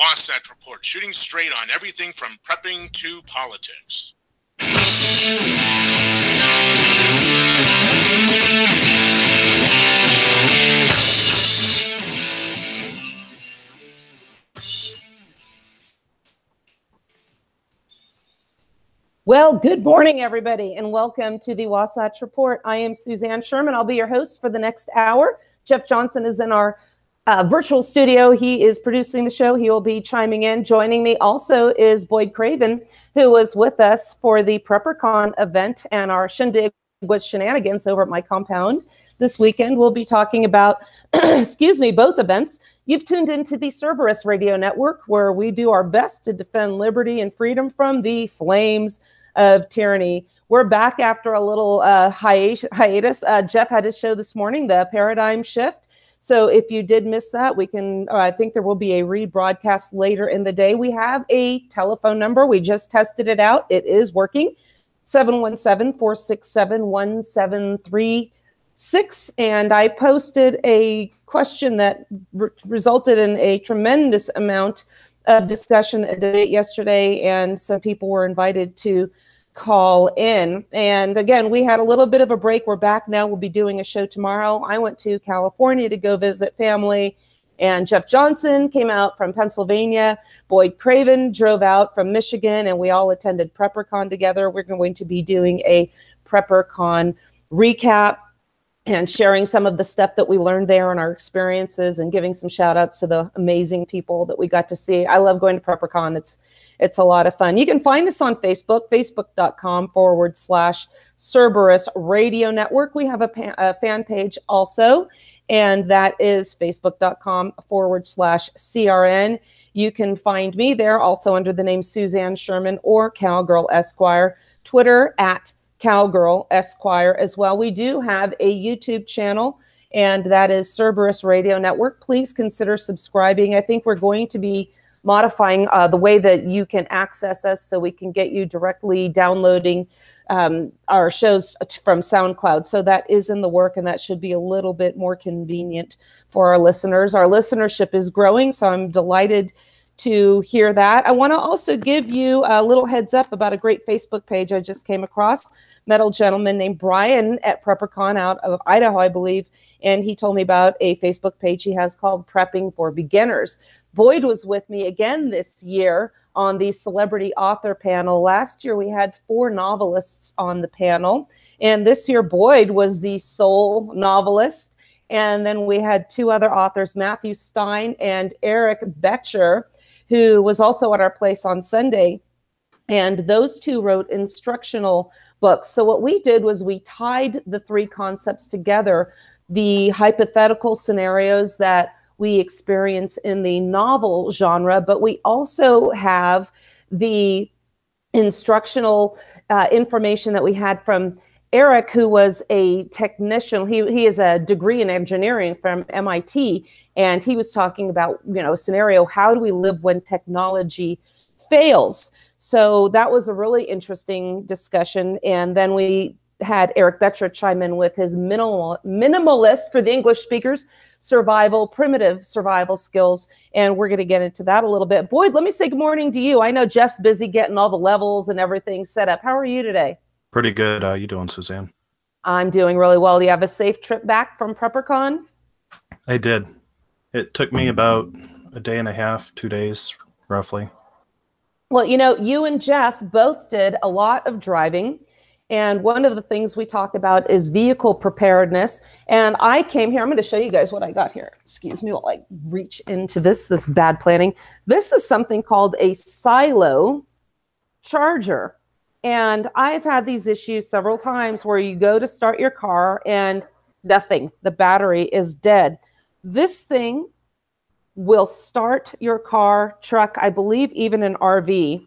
Wasatch Report, shooting straight on everything from prepping to politics. Well, good morning, everybody, and welcome to the Wasatch Report. I am Suzanne Sherman. I'll be your host for the next hour. Jeff Johnson is in our virtual studio. He is producing the show. He will be chiming in. Joining me also is Boyd Craven, who was with us for the PrepperCon event and our shindig with shenanigans over at my compound this weekend. We'll be talking about, both events. You've tuned into the Cerberus Radio Network, where we do our best to defend liberty and freedom from the flames of tyranny. We're back after a little hiatus. Jeff had his show this morning, The Paradigm Shift. So if you did miss that, I think there will be a rebroadcast later in the day. We have a telephone number. We just tested it out. It is working. 717-467-1736. And I posted a question that resulted in a tremendous amount of discussion and debate yesterday. And some people were invited to call in. And again, we had a little bit of a break. We're back now. We'll be doing a show tomorrow. I went to California to go visit family, and Jeff Johnson came out from Pennsylvania. Boyd Craven drove out from Michigan, and we all attended PrepperCon together. We're going to be doing a PrepperCon recap and sharing some of the stuff that we learned there and our experiences, and giving some shout outs to the amazing people that we got to see. I love going to PrepperCon. It's a lot of fun. You can find us on Facebook, facebook.com/Cerberus Radio Network. We have a fan page also, and that is facebook.com/CRN. You can find me there also under the name Suzanne Sherman or Cowgirl Esquire. Twitter at Cowgirl Esquire as well. We do have a YouTube channel, and that is Cerberus Radio Network. Please consider subscribing. I think we're going to be modifying the way that you can access us, so we can get you directly downloading our shows from SoundCloud. So that is in the work, and that should be a little bit more convenient for our listeners. Our listenership is growing, so I'm delighted to hear that. I want to also give you a little heads up about a great Facebook page I just came across. Met a gentleman named Brian at PrepperCon out of Idaho, I believe, and he told me about a Facebook page he has called Prepping for Beginners. Boyd was with me again this year on the celebrity author panel. Last year we had 4 novelists on the panel, and this year Boyd was the sole novelist. And then we had 2 other authors, Matthew Stein and Eric Betcher, who was also at our place on Sunday. And those 2 wrote instructional books. So what we did was we tied the 3 concepts together, the hypothetical scenarios that we experience in the novel genre, but we also have the instructional information that we had from Eric, who was a technician. He is a degree in engineering from MIT, and he was talking about, a scenario, how do we live when technology fails? So that was a really interesting discussion. And then we had Eric Betcher chime in with his minimalist, for the English speakers, primitive survival skills. And we're going to get into that a little bit. Boyd, let me say good morning to you. I know Jeff's busy getting all the levels and everything set up. How are you today? Pretty good. How you doing, Suzanne? I'm doing really well. Do you have a safe trip back from PrepperCon? I did. It took me about a day and a half, 2 days, roughly. Well, you and Jeff both did a lot of driving. And one of the things we talk about is vehicle preparedness. And I came here, I'm going to show you guys what I got here. Excuse me while I reach into this bad planning. This is something called a silo charger. And I've had these issues several times where you go to start your car and nothing, the battery is dead. This thing will start your car, truck, I believe even an RV.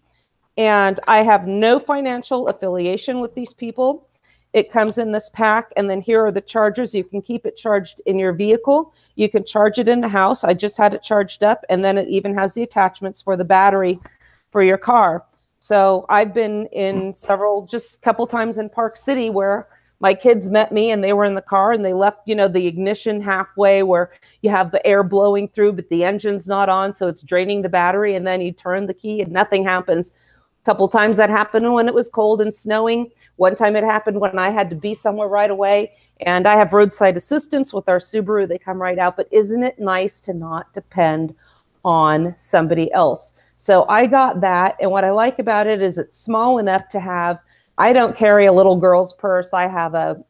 And I have no financial affiliation with these people. It comes in this pack, and then here are the chargers. You can keep it charged in your vehicle. You can charge it in the house. I just had it charged up, and then it even has the attachments for the battery for your car. So I've been in just a couple times in Park City where my kids met me and they were in the car and they left, you know, the ignition halfway where you have the air blowing through, but the engine's not on. So it's draining the battery, and then you turn the key and nothing happens. A couple times that happened when it was cold and snowing. One time it happened when I had to be somewhere right away, and I have roadside assistance with our Subaru. They come right out. But isn't it nice to not depend on somebody else? So I got that. And what I like about it is it's small enough to have. I don't carry a little girl's purse. I have a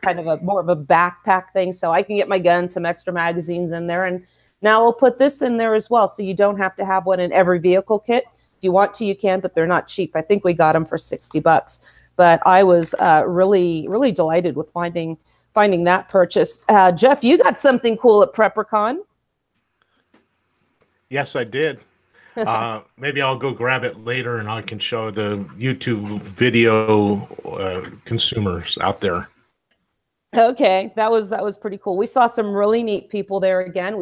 kind of a more of a backpack thing, so I can get my gun, some extra magazines in there. And now we'll put this in there as well, so you don't have to have one in every vehicle kit. If you want to, you can, but they're not cheap. I think we got them for $60. But I was really, really delighted with finding that purchase. Jeff, you got something cool at PrepperCon. Yes, I did. Maybe I'll go grab it later and I can show the YouTube video consumers out there. Okay, that was pretty cool. We saw some really neat people there again.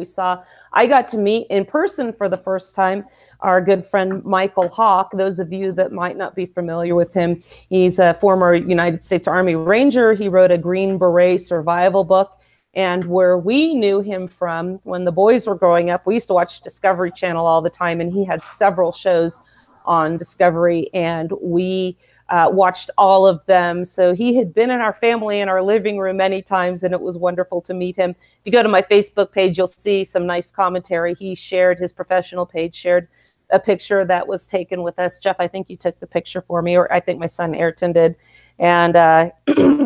I got to meet in person for the first time our good friend Michael Hawk. Those of you that might not be familiar with him, he's a former United States Army Ranger. He wrote a Green Beret survival book. And where we knew him from when the boys were growing up, we used to watch Discovery Channel all the time, and he had several shows on Discovery, and we watched all of them. So he had been in our family in our living room many times, and it was wonderful to meet him. If you go to my Facebook page, you'll see some nice commentary. He shared, his professional page shared a picture that was taken with us. Jeff, I think you took the picture for me, or I think my son Ayrton did. And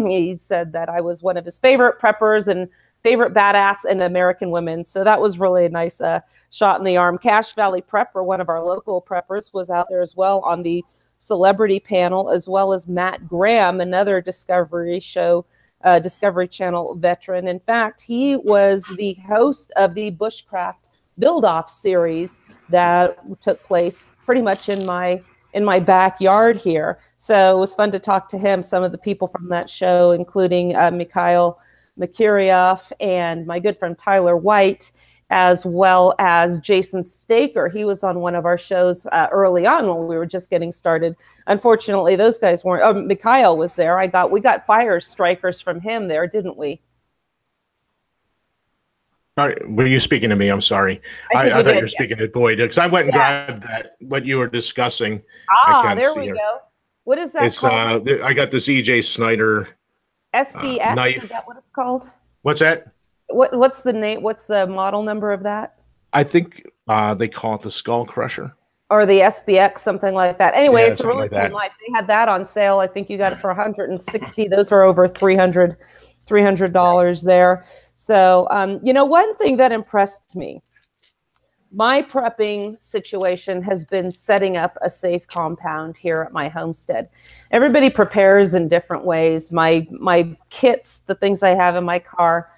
he said that I was one of his favorite preppers and favorite badass and American women. So that was really a nice shot in the arm. Cache Valley Prepper, one of our local preppers, was out there as well on the celebrity panel, as well as Matt Graham, another Discovery Channel veteran. In fact, he was the host of the Bushcraft Build-Off series that took place pretty much in my backyard here. So it was fun to talk to him, some of the people from that show, including Mikhail Makiriev and my good friend Tyler White, as well as Jason Staker. He was on one of our shows early on when we were just getting started. Unfortunately, those guys weren't. Oh, Mikhail was there. We got fire strikers from him there, didn't we? All right, were you speaking to me? I'm sorry. I thought you were speaking to Boyd, because I went and grabbed what you were discussing. There we go. What is that called? I got this E.J. Snyder SBX, knife. Is that what it's called? What's that? What's the name? What's the model number of that? I think they call it the Skull Crusher. Or the SBX, something like that. Anyway, Yeah, it's a really cool knife. They had that on sale. I think you got it for $160. Those are over $300 there. So, you know, one thing that impressed me, my prepping situation has been setting up a safe compound here at my homestead. Everybody prepares in different ways. My kits, the things I have in my car,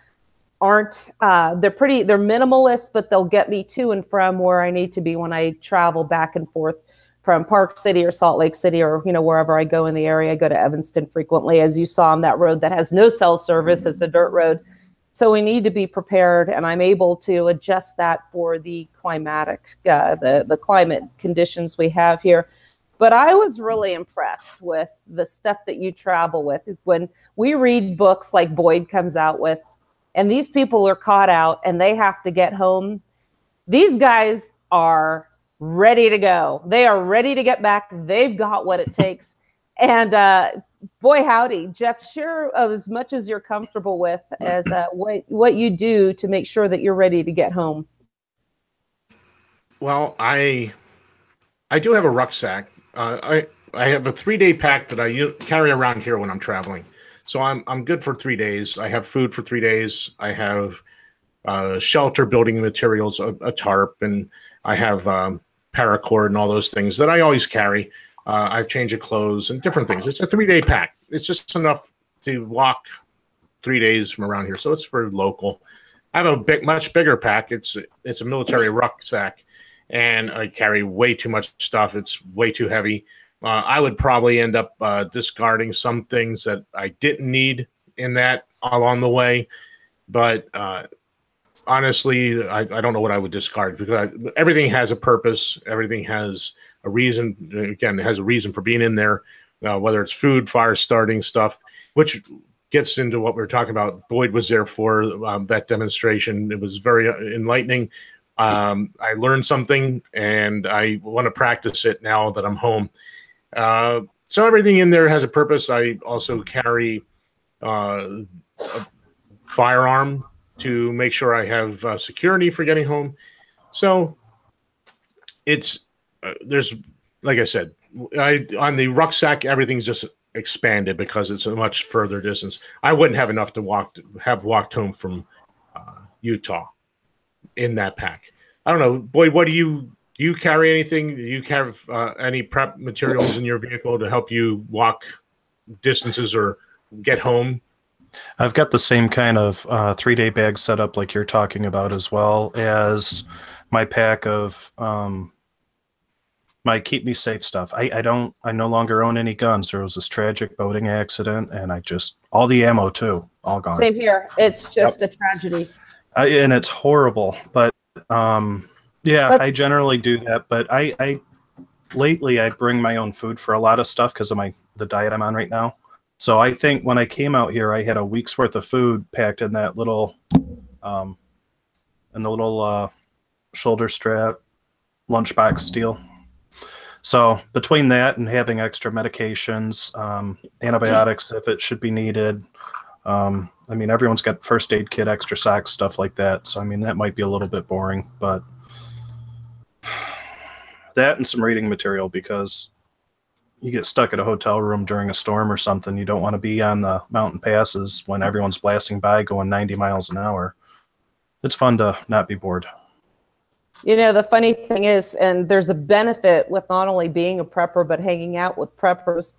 aren't, they're minimalist, but they'll get me to and from where I need to be when I travel back and forth from Park City or Salt Lake City, or, you know, wherever I go in the area. I go to Evanston frequently, as you saw on that road that has no cell service. It's a dirt road. So we need to be prepared, and I'm able to adjust that for the climatic, the climate conditions we have here. But I was really impressed with the stuff that you travel with. When we read books like Boyd comes out with, and these people are caught out and they have to get home, these guys are ready to go. They are ready to get back. They've got what it takes. And boy, howdy, Jeff, share as much as you're comfortable with as what you do to make sure that you're ready to get home. Well, I do have a rucksack. I have a 3-day pack that I carry around here when I'm traveling. So I'm good for 3 days. I have food for 3 days. I have shelter building materials, a tarp, and I have paracord and all those things that I always carry. I have change of clothes and different things. It's a 3-day pack. It's just enough to walk 3 days from around here. So it's for local. I have a much bigger pack. It's a military rucksack, and I carry way too much stuff. It's way too heavy. I would probably end up discarding some things that I didn't need in that along the way. But honestly, I don't know what I would discard, because everything has a purpose. Everything has a reason. Again, it has a reason for being in there, whether it's food, fire starting stuff, which gets into what we were talking about. Boyd was there for that demonstration. It was very enlightening. I learned something, and I want to practice it now that I'm home. So everything in there has a purpose. I also carry a firearm to make sure I have security for getting home. So it's there's, like I said, on the rucksack, everything's just expanded because it's a much further distance. I wouldn't have enough to walked home from Utah in that pack. I don't know, Boyd, what do you carry anything? Do you have any prep materials in your vehicle to help you walk distances or get home? I've got the same kind of 3-day bag set up like you're talking about, as well as my pack of my keep me safe stuff. I no longer own any guns. There was this tragic boating accident, and all the ammo too, all gone. Same here. It's just a tragedy. And it's horrible, but yeah, I generally do that. But I lately I bring my own food for a lot of stuff because of the diet I'm on right now. So I think when I came out here, I had a week's worth of food packed in that little shoulder strap lunchbox deal. So between that and having extra medications, antibiotics if it should be needed, I mean, everyone's got first aid kit, extra socks, stuff like that. So I mean, that might be a little bit boring, but that and some reading material, because you get stuck at a hotel room during a storm or something. You don't want to be on the mountain passes when everyone's blasting by going 90 miles an hour. It's fun to not be bored. You know, the funny thing is, and there's a benefit with not only being a prepper, but hanging out with preppers.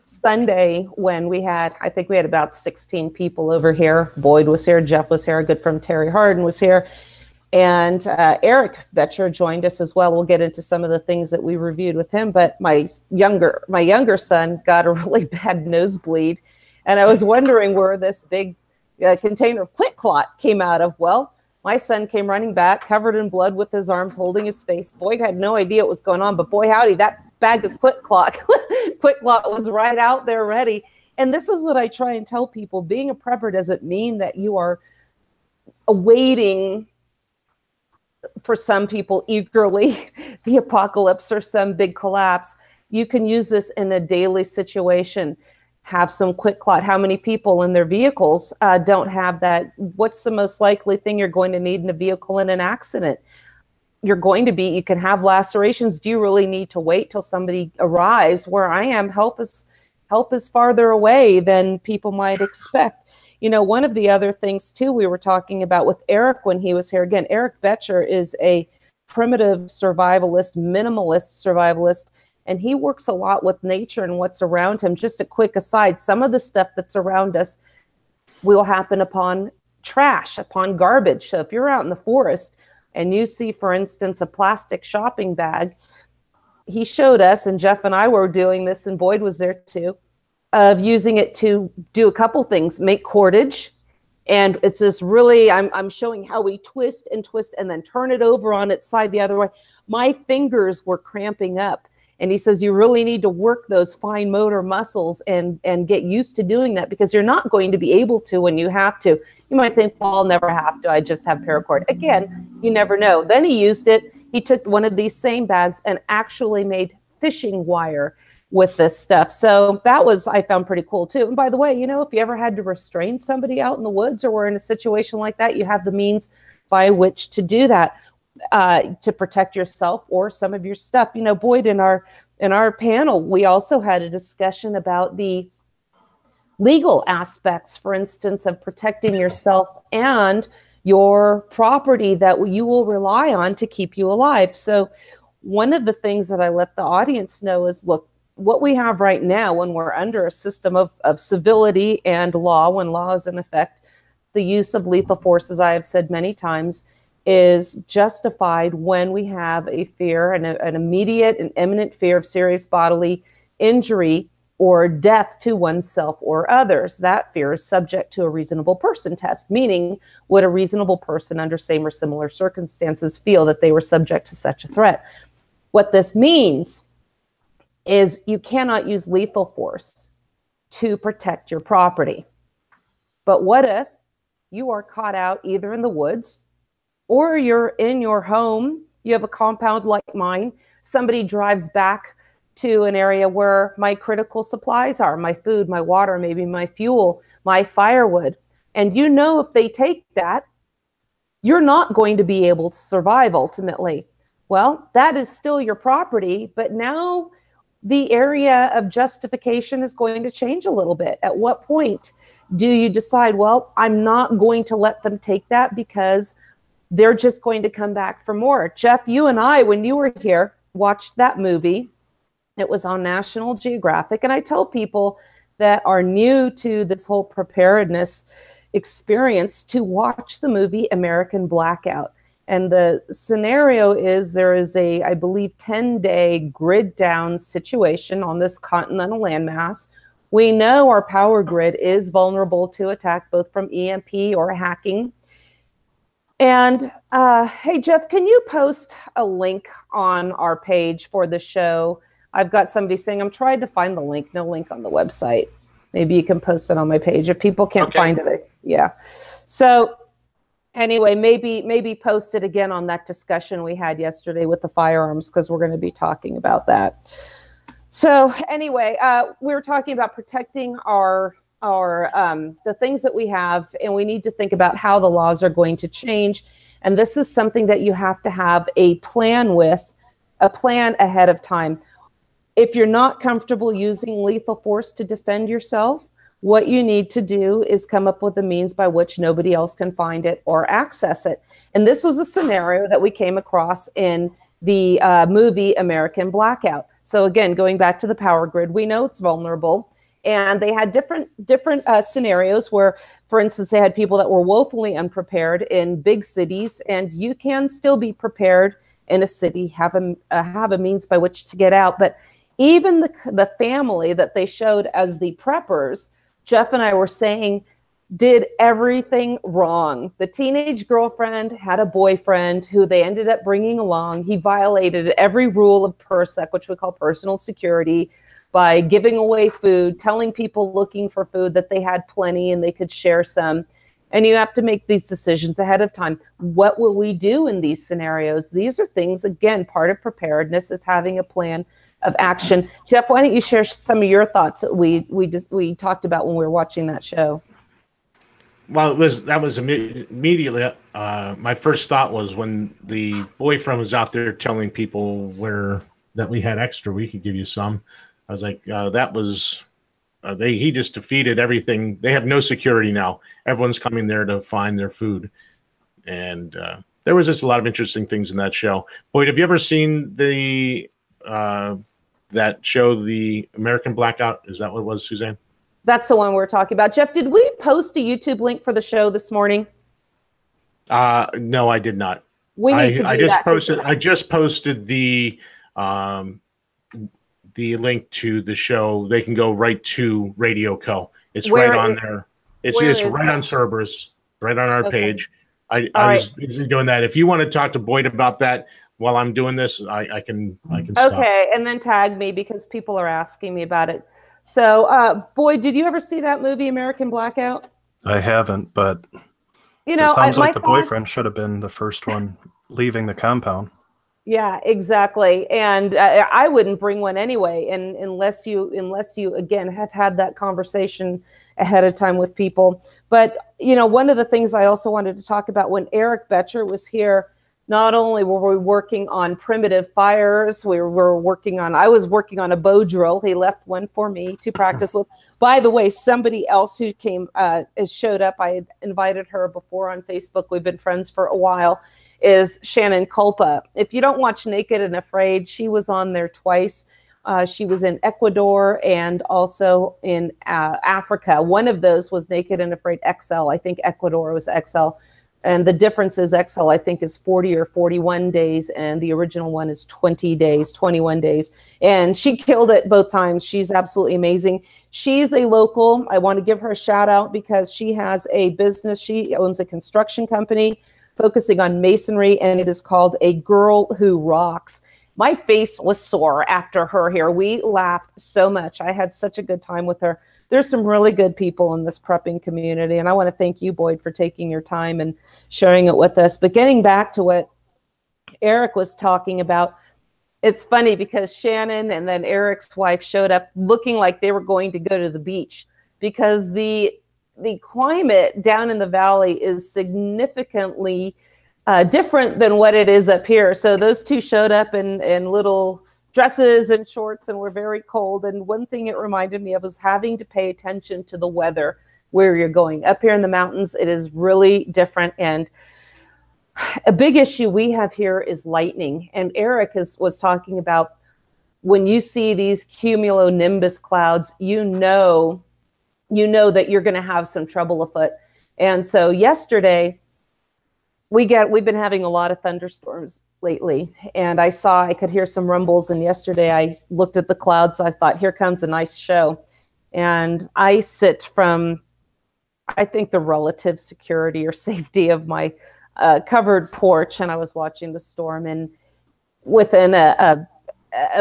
Sunday, when I think we had about 16 people over here. Boyd was here, Jeff was here, a good friend Terry Harden was here, and Eric Betcher joined us as well. We'll get into some of the things that we reviewed with him, but my younger son got a really bad nosebleed, and I was wondering where this big container of Quick Clot came out of. Well, my son came running back, covered in blood, with his arms holding his face. Boyd had no idea what was going on, but boy, howdy, that bag of Quick Clot was right out there ready. And this is what I try and tell people. Being a prepper doesn't mean that you are awaiting, for some people eagerly, the apocalypse or some big collapse. You can use this in a daily situation. Have some Quick Clot. How many people in their vehicles don't have that? What's the most likely thing you're going to need in a vehicle in an accident? You can have lacerations. Do you really need to wait till somebody arrives? Where I am, help is farther away than people might expect. You know, one of the other things too, we were talking about with Eric when he was here. Again, Eric Betcher is a primitive survivalist, minimalist survivalist, and he works a lot with nature and what's around him. Just a quick aside, some of the stuff that's around us will happen upon trash, upon garbage. So if you're out in the forest and you see, for instance, a plastic shopping bag, he showed us, and Jeff and I were doing this, and Boyd was there too, of using it to do a couple things, make cordage. And it's this really, I'm showing how we twist and then turn it over on its side the other way. My fingers were cramping up. And he says, you really need to work those fine motor muscles and get used to doing that, because you're not going to be able to when you have to. You might think, well, I'll never have to. I just have paracord. Again, you never know. Then he used it. He took one of these same bags and actually made fishing wire with this stuff. So that was, I found pretty cool too. And by the way, you know, if you ever had to restrain somebody out in the woods or were in a situation like that, you have the means by which to do that. To protect yourself or some of your stuff. You know, Boyd, in our panel, we also had a discussion about the legal aspects, for instance, of protecting yourself and your property that you will rely on to keep you alive. So one of the things that I let the audience know is, look, what we have right now, when we're under a system of civility and law, when law is in effect, the use of lethal force, as I have said many times, is justified when we have a fear, an immediate and imminent fear of serious bodily injury or death to oneself or others. That fear is subject to a reasonable person test, meaning would a reasonable person under same or similar circumstances feel that they were subject to such a threat? What this means is you cannot use lethal force to protect your property. But what if you are caught out either in the woods or you're in your home, you have a compound like mine, somebody drives back to an area where my critical supplies are, my food, my water, maybe my fuel, my firewood. And you know, if they take that, you're not going to be able to survive ultimately. Well, that is still your property, but now the area of justification is going to change a little bit. At what point do you decide, well, I'm not going to let them take that because they're just going to come back for more? Jeff, you and I, when you were here, watched that movie. It was on National Geographic. And I tell people that are new to this whole preparedness experience to watch the movie American Blackout. And the scenario is there is a, I believe, 10-day grid down situation on this continental landmass. We know our power grid is vulnerable to attack both from EMP or hacking. And hey, Jeff, can you post a link on our page for the show? I've got somebody saying, I'm trying to find the link. No link on the website. Maybe you can post it on my page. If people can't find it, yeah. So anyway, maybe post it again on that discussion we had yesterday with the firearms, because we're going to be talking about that. So anyway, we were talking about protecting our the things that we have, and we need to think about how the laws are going to change. And this is something that you have to have a plan ahead of time. If you're not comfortable using lethal force to defend yourself, what you need to do is come up with a means by which nobody else can find it or access it. And this was a scenario that we came across in the movie American Blackout. So again, going back to the power grid, we know it's vulnerable. And they had different scenarios where, for instance, they had people that were woefully unprepared in big cities, and you can still be prepared in a city, have a means by which to get out. But even the family that they showed as the preppers, Jeff and I were saying, did everything wrong. The teenage girlfriend had a boyfriend who they ended up bringing along. He violated every rule of PERSEC, which we call personal security, by giving away food, telling people looking for food that they had plenty and they could share some. And you have to make these decisions ahead of time. What will we do in these scenarios? These are things, again, part of preparedness is having a plan of action. Jeff, why don't you share some of your thoughts that we talked about when we were watching that show? Well, that was immediately my first thought was when the boyfriend was out there telling people that we had extra, we could give you some. I was like, that was he just defeated everything. They have no security now. Everyone's coming there to find their food, and there was just a lot of interesting things in that show. Boyd, have you ever seen the that show, the American Blackout? Is that what it was, Suzanne? That's the one we're talking about. Jeff, did we post a YouTube link for the show this morning? No, I did not. We need to do that. I just posted the link to the show. They can go right to Radio Co. It's right on there. It's right on Cerberus, right on our page. I was busy doing that. If you want to talk to Boyd about that while I'm doing this, I can stop. Okay, and then tag me because people are asking me about it. So, Boyd, did you ever see that movie, American Blackout? I haven't, but it sounds like the boyfriend should have been the first one leaving the compound. Yeah, exactly. And I wouldn't bring one anyway, and unless you again have had that conversation ahead of time with people. But one of the things I also wanted to talk about when Eric Betcher was here, not only were we working on primitive fires, I was working on a bow drill. He left one for me to practice with. By the way, somebody else who showed up, I had invited her before on Facebook. We've been friends for a while, is Shannon Culpa. If you don't watch Naked and Afraid, she was on there twice. She was in Ecuador and also in Africa. One of those was Naked and Afraid XL. I think Ecuador was XL. And the difference is XL, I think, is 40 or 41 days, and the original one is 20 days, 21 days. And she killed it both times. She's absolutely amazing. She's a local. I want to give her a shout out because she has a business. She owns a construction company focusing on masonry, and it is called A Girl Who Rocks. my face was sore after her here. We laughed so much. I had such a good time with her. There's some really good people in this prepping community, and I want to thank you, Boyd, for taking your time and sharing it with us. But getting back to what Eric was talking about, it's funny because Shannon and then Eric's wife showed up looking like they were going to go to the beach, because the climate down in the valley is significantly different than what it is up here. So those two showed up in little dresses and shorts and were very cold. And one thing it reminded me of was having to pay attention to the weather where you're going. Up here in the mountains, it is really different. And a big issue we have here is lightning. And Eric was talking about when you see these cumulonimbus clouds, you know that you're going to have some trouble afoot. And so yesterday, we've been having a lot of thunderstorms lately, and I could hear some rumbles. And yesterday I looked at the clouds. I thought, here comes a nice show. And I sit from, I think, the relative security or safety of my covered porch, and I was watching the storm. And within a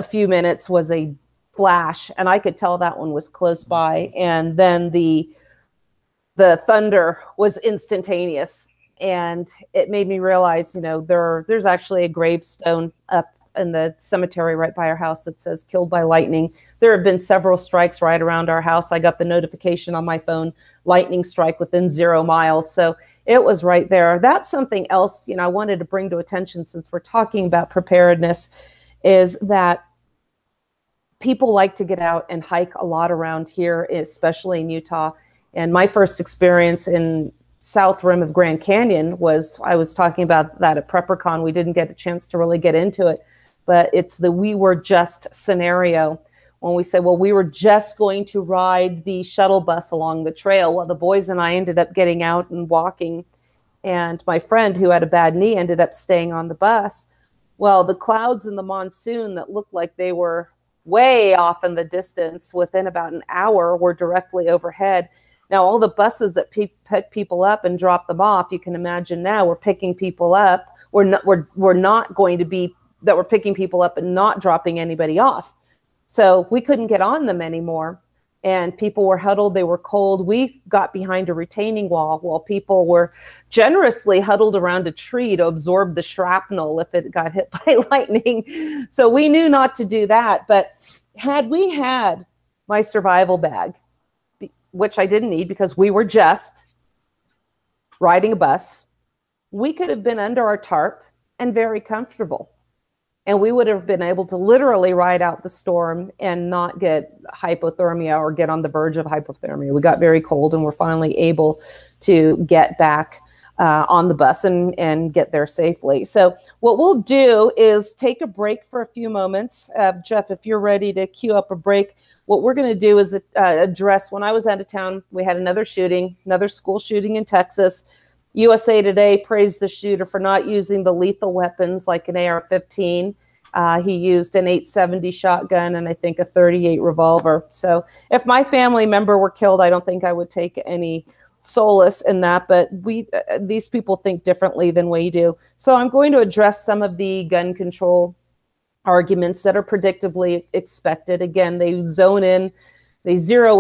few minutes was a flash, and I could tell that one was close by. And then the thunder was instantaneous. And it made me realize, there's actually a gravestone up in the cemetery right by our house that says killed by lightning. There have been several strikes right around our house. I got the notification on my phone, lightning strike within 0 miles. So it was right there. That's something else, I wanted to bring to attention, since we're talking about preparedness, is that people like to get out and hike a lot around here, especially in Utah. And my first experience in South Rim of Grand Canyon I was talking about that at PrepperCon. We didn't get a chance to really get into it, but it's the we were just scenario when we say, well, we were just going to ride the shuttle bus along the trail. Well, the boys and I ended up getting out and walking, and my friend who had a bad knee ended up staying on the bus. Well, the clouds in the monsoon that looked like they were way off in the distance within about an hour were directly overhead. Now, all the buses that pick people up and drop them off, you can imagine now we're picking people up. We're not going to be that we're picking people up and not dropping anybody off. So we couldn't get on them anymore. And people were huddled. They were cold. We got behind a retaining wall while people were generously huddled around a tree to absorb the shrapnel if it got hit by lightning. So we knew not to do that. But had we had my survival bag, which I didn't need because we were just riding a bus, we could have been under our tarp and very comfortable. And we would have been able to literally ride out the storm and not get hypothermia or get on the verge of hypothermia. We got very cold and we're finally able to get back on the bus and get there safely. So what we'll do is take a break for a few moments. Jeff, if you're ready to queue up a break, what we're going to do is address, when I was out of town, we had another shooting, another school shooting in Texas. USA Today praised the shooter for not using the lethal weapons like an AR-15. He used an .870 shotgun and I think a .38 revolver. So if my family member were killed, I don't think I would take any solace in that, but these people think differently than we do. So I'm going to address some of the gun control arguments that are predictably expected. Again, they zero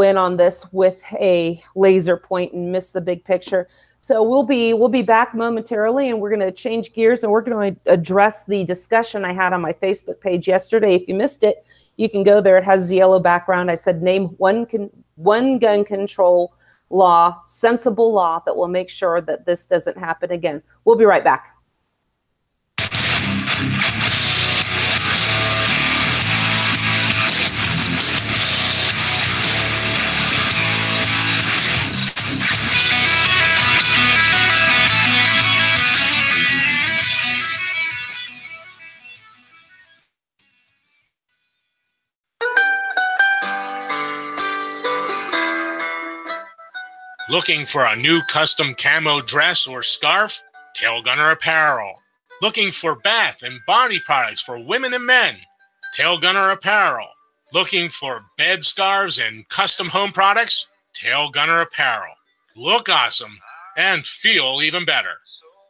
in on this with a laser point and miss the big picture. So we'll be back momentarily, and we're going to change gears, and we're going to address the discussion I had on my Facebook page yesterday. If you missed it, you can go there. It has the yellow background. I said, name one gun control law, sensible law that will make sure that this doesn't happen again. We'll be right back. Looking for a new custom camo dress or scarf? Tail Gunner Apparel. Looking for bath and body products for women and men? Tail Gunner Apparel. Looking for bed scarves and custom home products? Tail Gunner Apparel. Look awesome and feel even better.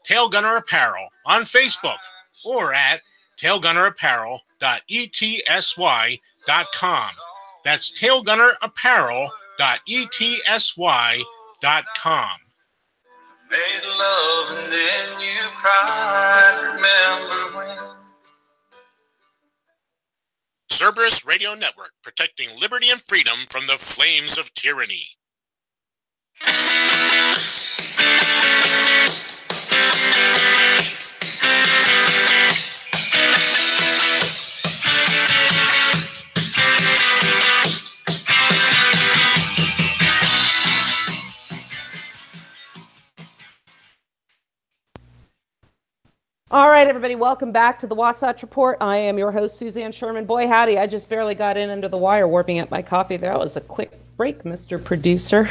Tail Gunner Apparel on Facebook or at tailgunnerapparel.com. tailgunnerapparel.etsy.com. That's tailgunnerapparel.etsy.com. Made love and then you cried. Remember when? Cerberus Radio Network, protecting liberty and freedom from the flames of tyranny. All right, everybody, welcome back to the Wasatch Report. I am your host, Suzanne Sherman. Boy, howdy, I just barely got in under the wire warming up my coffee. That was a quick break, Mr. Producer.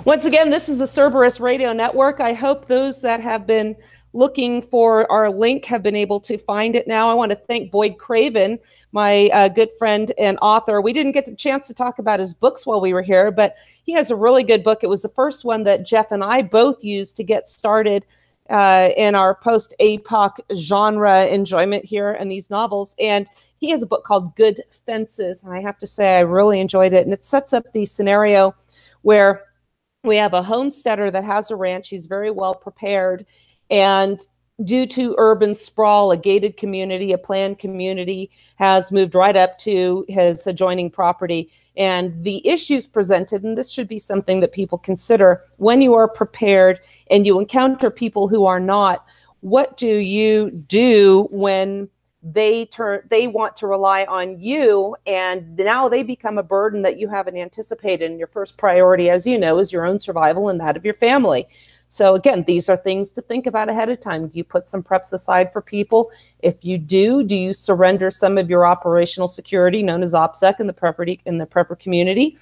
Once again, this is the Cerberus Radio Network. I hope those that have been looking for our link have been able to find it now. I want to thank Boyd Craven, my good friend and author. We didn't get the chance to talk about his books while we were here, but he has a really good book. It was the first one that Jeff and I both used to get started in our post-APOC genre enjoyment here in these novels. And he has a book called Good Fences. And I have to say, I really enjoyed it. And it sets up the scenario where we have a homesteader that has a ranch. He's very well prepared. And due to urban sprawl, a gated community, a planned community has moved right up to his adjoining property. And the issues presented, and this should be something that people consider when you are prepared and you encounter people who are not, what do you do when they want to rely on you and now they become a burden that you haven't anticipated? And your first priority, as you know, is your own survival and that of your family. So again, these are things to think about ahead of time. Do you put some preps aside for people? If you do you surrender some of your operational security, known as OPSEC in the prepper community?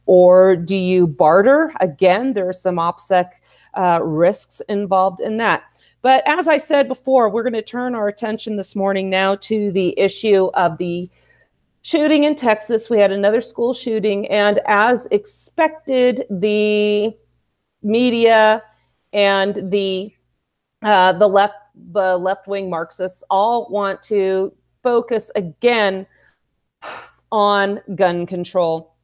Or do you barter? Again, there are some OPSEC risks involved in that. But as I said before, we're going to turn our attention this morning now to the issue of the shooting in Texas. We had another school shooting, and as expected, the media and the left-wing Marxists all want to focus again on gun control.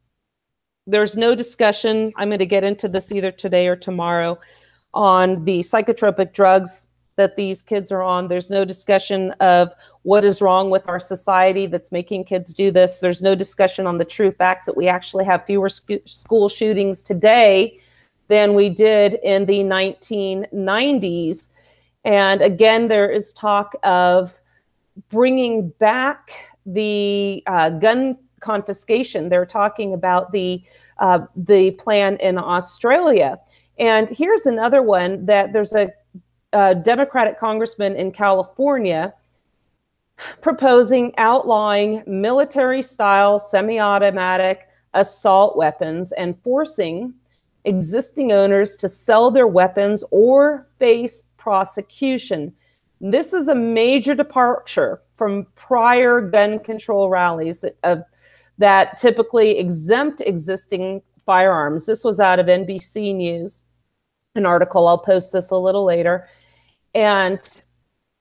There's no discussion, I'm going to get into this either today or tomorrow, on the psychotropic drugs that these kids are on. There's no discussion of what is wrong with our society that's making kids do this. There's no discussion on the true facts that we actually have fewer school shootings today than we did in the 1990s. And again, there is talk of bringing back the gun confiscation. They're talking about the plan in Australia. And here's another one, that there's a Democratic congressman in California proposing outlawing military-style semi-automatic assault weapons and forcing existing owners to sell their weapons or face prosecution. This is a major departure from prior gun control rallies that typically exempt existing firearms. This was out of NBC News, an article. I'll post this a little later. And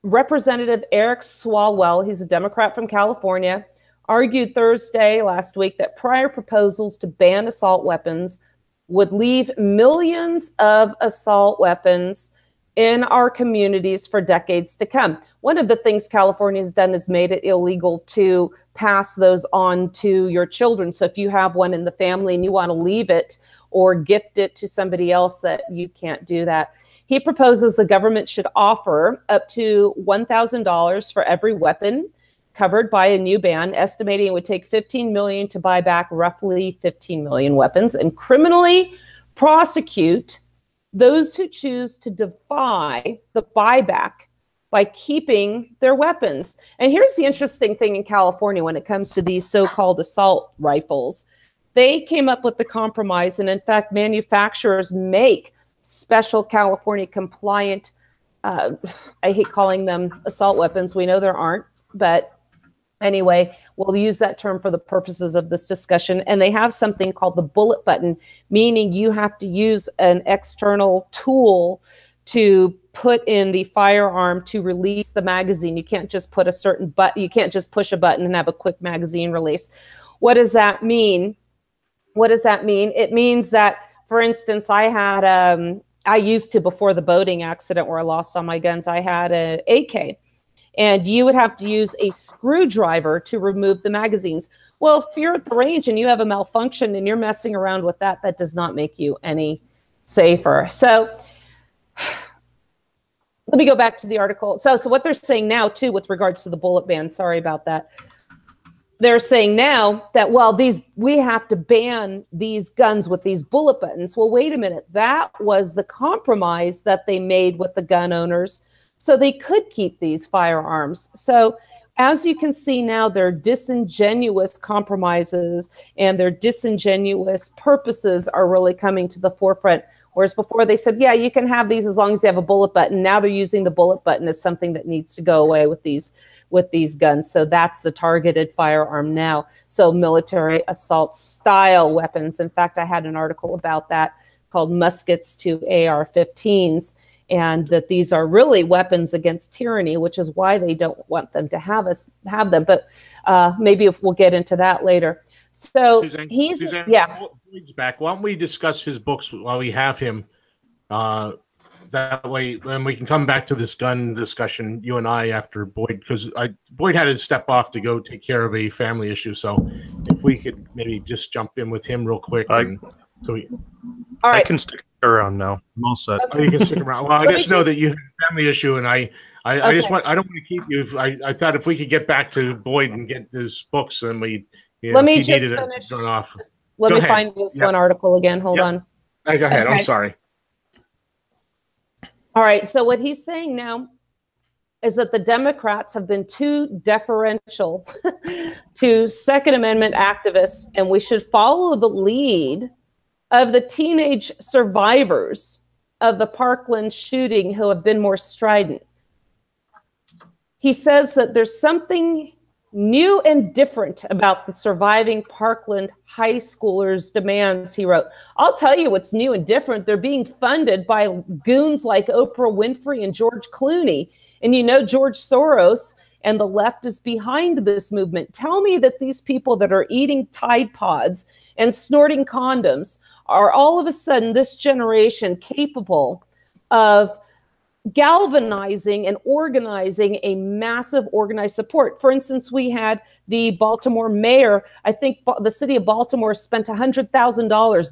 Representative Eric Swalwell, he's a Democrat from California, argued Thursday last week that prior proposals to ban assault weapons would leave millions of assault weapons in our communities for decades to come. One of the things California has done is made it illegal to pass those on to your children. So if you have one in the family and you want to leave it or gift it to somebody else, that you can't do that. He proposes the government should offer up to $1,000 for every weapon covered by a new ban, estimating it would take $15 million to buy back roughly 15 million weapons, and criminally prosecute those who choose to defy the buyback by keeping their weapons. And here's the interesting thing in California when it comes to these so-called assault rifles. They came up with the compromise, and in fact, manufacturers make special California compliant, I hate calling them assault weapons. We know there aren't, but anyway, we'll use that term for the purposes of this discussion. And they have something called the bullet button, meaning you have to use an external tool to put in the firearm to release the magazine. You can't just put a certain button. You can't just push a button and have a quick magazine release. What does that mean? What does that mean? It means that, for instance, I used to, before the boating accident where I lost all my guns, I had an AK. And you would have to use a screwdriver to remove the magazines. Well, if you're at the range and you have a malfunction and you're messing around with that, that does not make you any safer. So let me go back to the article. So what they're saying now, too, with regards to the bullet ban, sorry about that. They're saying now that, well, we have to ban these guns with these bullet buttons. Well, wait a minute. That was the compromise that they made with the gun owners, so they could keep these firearms. So as you can see now, their disingenuous compromises and their disingenuous purposes are really coming to the forefront. Whereas before they said, yeah, you can have these as long as you have a bullet button. Now they're using the bullet button as something that needs to go away with these guns. So that's the targeted firearm now. So military assault style weapons. In fact, I had an article about that called Muskets to AR-15s. And that these are really weapons against tyranny, which is why they don't want them to have them. But maybe if we'll get into that later. So Suzanne, yeah. Boyd's back. Why don't we discuss his books while we have him? That way, when we can come back to this gun discussion, you and I, after Boyd, because Boyd had to step off to go take care of a family issue. So if we could maybe just jump in with him real quick. All right. I can stick around now. I'm all set. Oh, you can stick around. Well, I just know that you have a family issue, and I don't want to keep you. I thought if we could get back to Boyd and get his books, and let me just finish. Let me find this one article again. Hold on. Hey, go ahead. Okay. I'm sorry. All right. So what he's saying now is that the Democrats have been too deferential to Second Amendment activists, and we should follow the lead of the teenage survivors of the Parkland shooting who have been more strident. He says that there's something new and different about the surviving Parkland high schoolers' demands, he wrote. I'll tell you what's new and different. They're being funded by goons like Oprah Winfrey and George Clooney. And you know George Soros and the left is behind this movement. Tell me that these people that are eating Tide Pods and snorting condoms are all of a sudden, this generation, capable of galvanizing and organizing a massive organized support. For instance, we had the Baltimore mayor, I think the city of Baltimore spent $100,000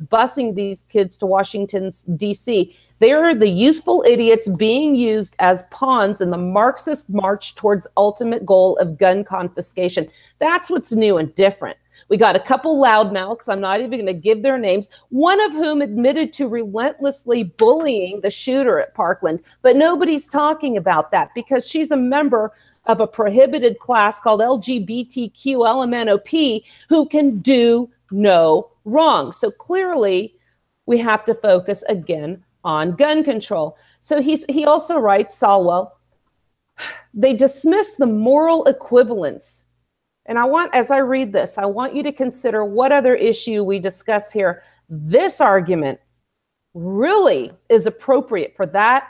busing these kids to Washington, D.C. They're the useful idiots being used as pawns in the Marxist march towards ultimate goal of gun confiscation. That's what's new and different. We got a couple loudmouths, I'm not even going to give their names, one of whom admitted to relentlessly bullying the shooter at Parkland. But nobody's talking about that because she's a member of a prohibited class called LGBTQ-LMNOP who can do no wrong. So clearly, we have to focus again on gun control. So he also writes, Salwell, they dismiss the moral equivalence. And I want, as I read this, I want you to consider what other issue we discuss here. This argument really is appropriate for that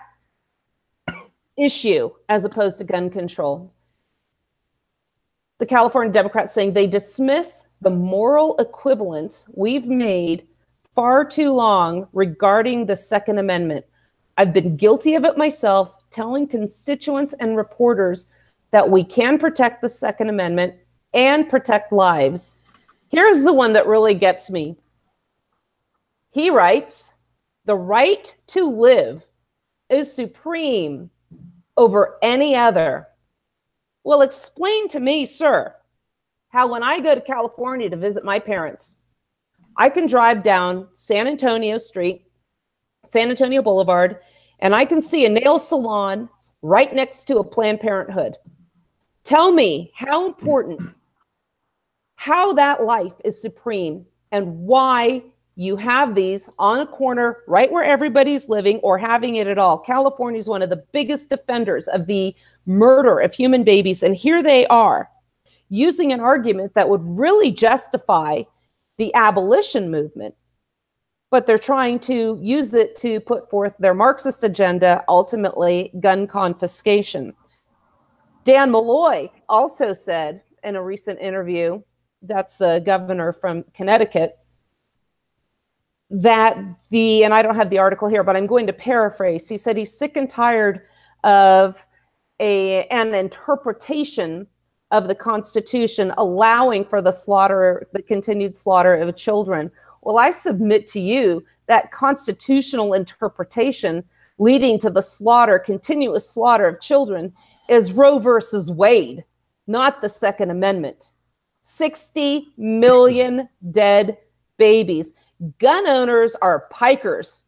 issue as opposed to gun control. The California Democrats saying they dismiss the moral equivalence we've made far too long regarding the Second Amendment. I've been guilty of it myself, telling constituents and reporters that we can protect the Second Amendment and protect lives. Here's the one that really gets me. He writes, the right to live is supreme over any other. Well, explain to me, sir, how when I go to California to visit my parents, I can drive down San Antonio Street, San Antonio Boulevard, and I can see a nail salon right next to a Planned Parenthood. Tell me how important, how that life is supreme, and why you have these on a corner right where everybody's living or having it at all. California is one of the biggest defenders of the murder of human babies. And here they are using an argument that would really justify the abolition movement but they're trying to use it to put forth their Marxist agenda, ultimately gun confiscation. Dan Malloy also said in a recent interview, that's the governor from Connecticut, that and I don't have the article here, but I'm going to paraphrase. He said he's sick and tired of an interpretation of the Constitution allowing for the continued slaughter of children. Well, I submit to you that constitutional interpretation leading to the continuous slaughter of children is Roe versus Wade, not the Second Amendment. 60 million dead babies. Gun owners are pikers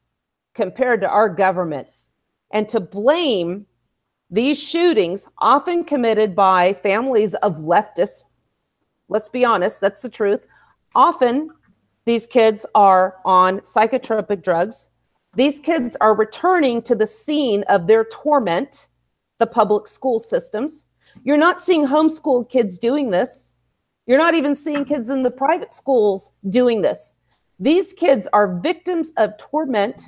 compared to our government. And to blame these shootings, often committed by families of leftists, let's be honest, that's the truth. Often these kids are on psychotropic drugs. These kids are returning to the scene of their torment, the public school systems. You're not seeing homeschooled kids doing this. You're not even seeing kids in the private schools doing this. These kids are victims of torment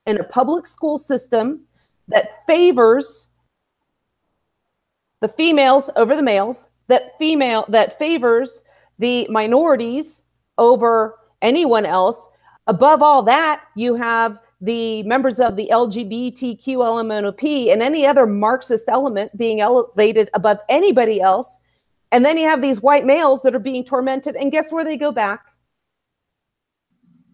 in a public school system that favors the females over the males, that favors the minorities over anyone else. Above all that, you have the members of the LGBTQ LMNOP and any other Marxist element being elevated above anybody else. And then you have these white males that are being tormented. And guess where they go back?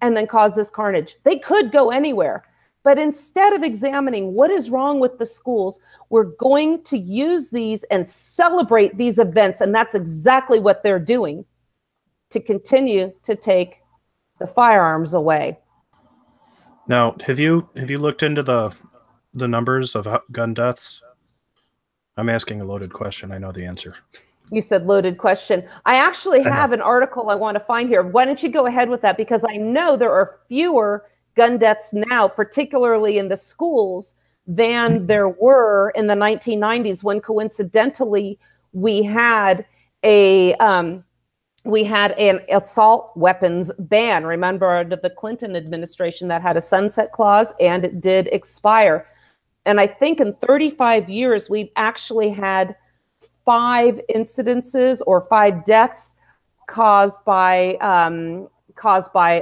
And then cause this carnage. They could go anywhere. But instead of examining what is wrong with the schools, we're going to use these and celebrate these events. And that's exactly what they're doing to continue to take the firearms away. Now, have you looked into the numbers of gun deaths? I'm asking a loaded question. I know the answer. You said loaded question. I actually have an article I want to find here. Why don't you go ahead with that? Because I know there are fewer gun deaths now, particularly in the schools, than there were in the 1990s, when coincidentally we had an assault weapons ban. Remember, under the Clinton administration, that had a sunset clause, and it did expire. And I think in 35 years, we've actually had 5 incidences or 5 deaths caused by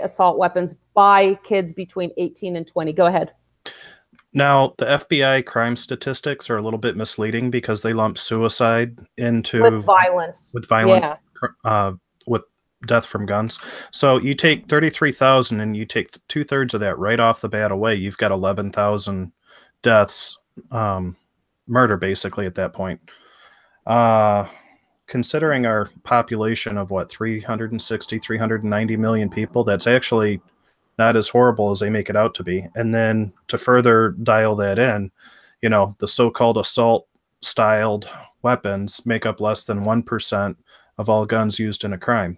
assault weapons by kids between 18 and 20. Go ahead. Now, the FBI crime statistics are a little bit misleading because they lump suicide into with violence. With death from guns. So you take 33,000 and you take 2/3 of that right off the bat away. You've got 11,000 deaths, murder basically at that point. Considering our population of 360, 390 million people, that's actually not as horrible as they make it out to be. And then to further dial that in, the so-called assault styled weapons make up less than 1% of all guns used in a crime.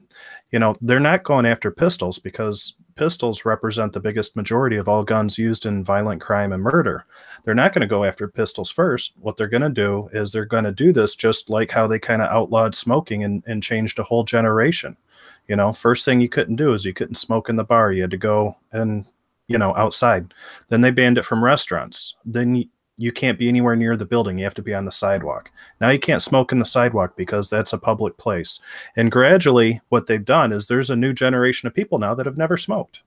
They're not going after pistols because pistols represent the biggest majority of all guns used in violent crime and murder. They're not going to go after pistols first. What they're going to do is they're going to do this just like how they kind of outlawed smoking and changed a whole generation. First thing you couldn't do is you couldn't smoke in the bar. You had to go and, outside. Then they banned it from restaurants. Then you can't be anywhere near the building. You have to be on the sidewalk. Now you can't smoke in the sidewalk because that's a public place. And gradually what they've done is there's a new generation of people now that have never smoked.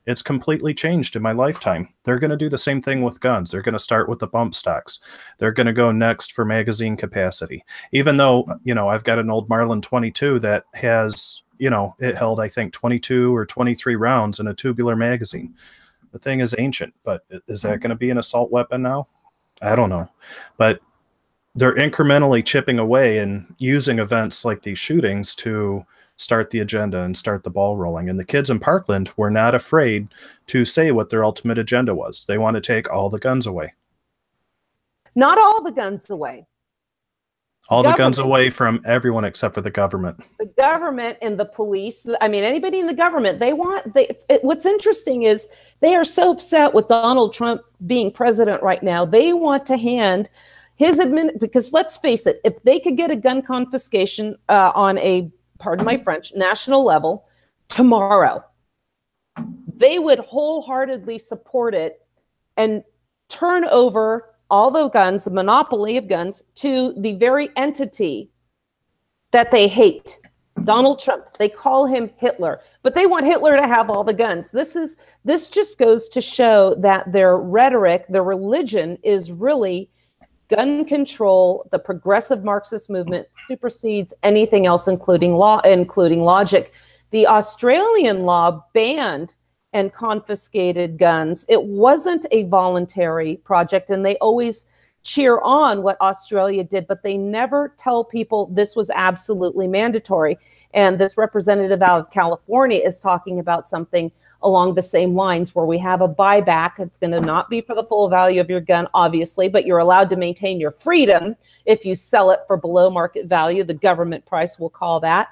It's completely changed in my lifetime. They're going to do the same thing with guns. They're going to start with the bump stocks. They're going to go next for magazine capacity. Even though, I've got an old Marlin 22 that has, it held, I think, 22 or 23 rounds in a tubular magazine. The thing is ancient, but is that going to be an assault weapon now? I don't know. But they're incrementally chipping away and using events like these shootings to start the agenda and start the ball rolling. And the kids in Parkland were not afraid to say what their ultimate agenda was. They want to take all the guns away. Not all the guns away. All the guns away from everyone except for the government. The government and the police. I mean, anybody in the government, what's interesting is they are so upset with Donald Trump being president right now. They want to hand his because let's face it, if they could get a gun confiscation on a, pardon my French, national level tomorrow, they would wholeheartedly support it and turn over all the guns, the monopoly of guns, to the very entity that they hate, Donald Trump. They call him Hitler, but they want Hitler to have all the guns. This just goes to show that their rhetoric, their religion, is really gun control. The progressive Marxist movement supersedes anything else, including law, including logic. The Australian law banned and confiscated guns. It wasn't a voluntary project, and they always cheer on what Australia did, but they never tell people this was absolutely mandatory. And this representative out of California is talking about something along the same lines, where we have a buyback. It's going to not be for the full value of your gun, obviously, but you're allowed to maintain your freedom if you sell it for below market value. The government price will call that.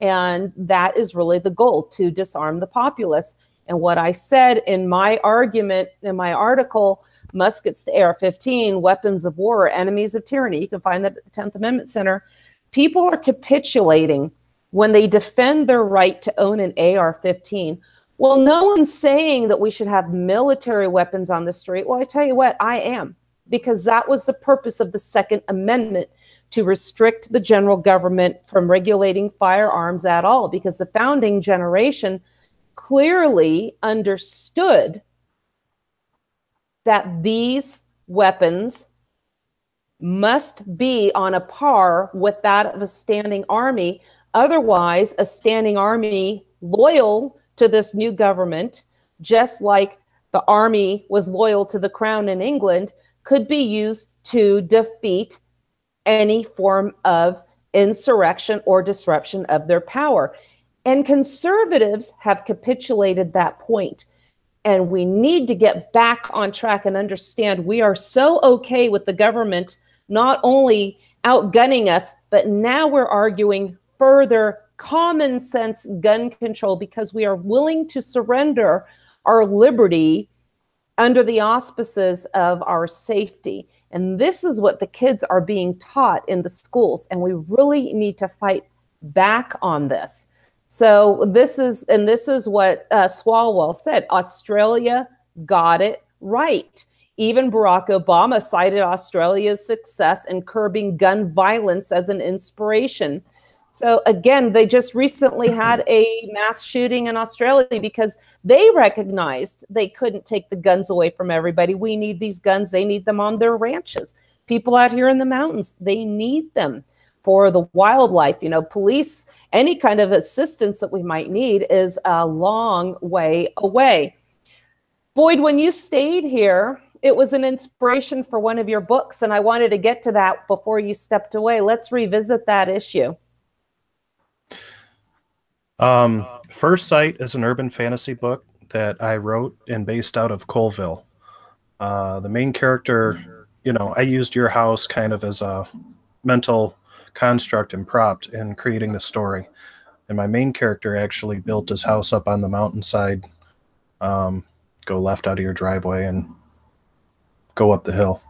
And that is really the goal, to disarm the populace. And what I said in my argument, in my article, Muskets to AR-15, Weapons of War, Enemies of Tyranny, you can find that at the 10th Amendment Center. People are capitulating when they defend their right to own an AR-15. Well, no one's saying that we should have military weapons on the street. Well, I tell you what, I am, because that was the purpose of the Second Amendment, to restrict the general government from regulating firearms at all, because the founding generation clearly understood that these weapons must be on a par with that of a standing army. Otherwise, a standing army loyal to this new government, just like the army was loyal to the crown in England, could be used to defeat any form of insurrection or disruption of their power. And conservatives have capitulated that point. And we need to get back on track and understand we are so okay with the government not only outgunning us, but now we're arguing further common sense gun control, because we are willing to surrender our liberty under the auspices of our safety. And this is what the kids are being taught in the schools. And we really need to fight back on this. So this is what Swalwell said. Australia got it right. Even Barack Obama cited Australia's success in curbing gun violence as an inspiration. So again, they just recently had a mass shooting in Australia because they recognized they couldn't take the guns away from everybody. We need these guns. They need them on their ranches. People out here in the mountains, they need them for the wildlife. You know, police, any kind of assistance that we might need is a long way away. Boyd, when you stayed here, it was an inspiration for one of your books, and I wanted to get to that before you stepped away. Let's revisit that issue. First Sight is an urban fantasy book that I wrote and based out of Colville. The main character, you know, I used your house kind of as a mental construct and prop in creating the story. And my main character actually built his house up on the mountainside. Go left out of your driveway and go up the hill.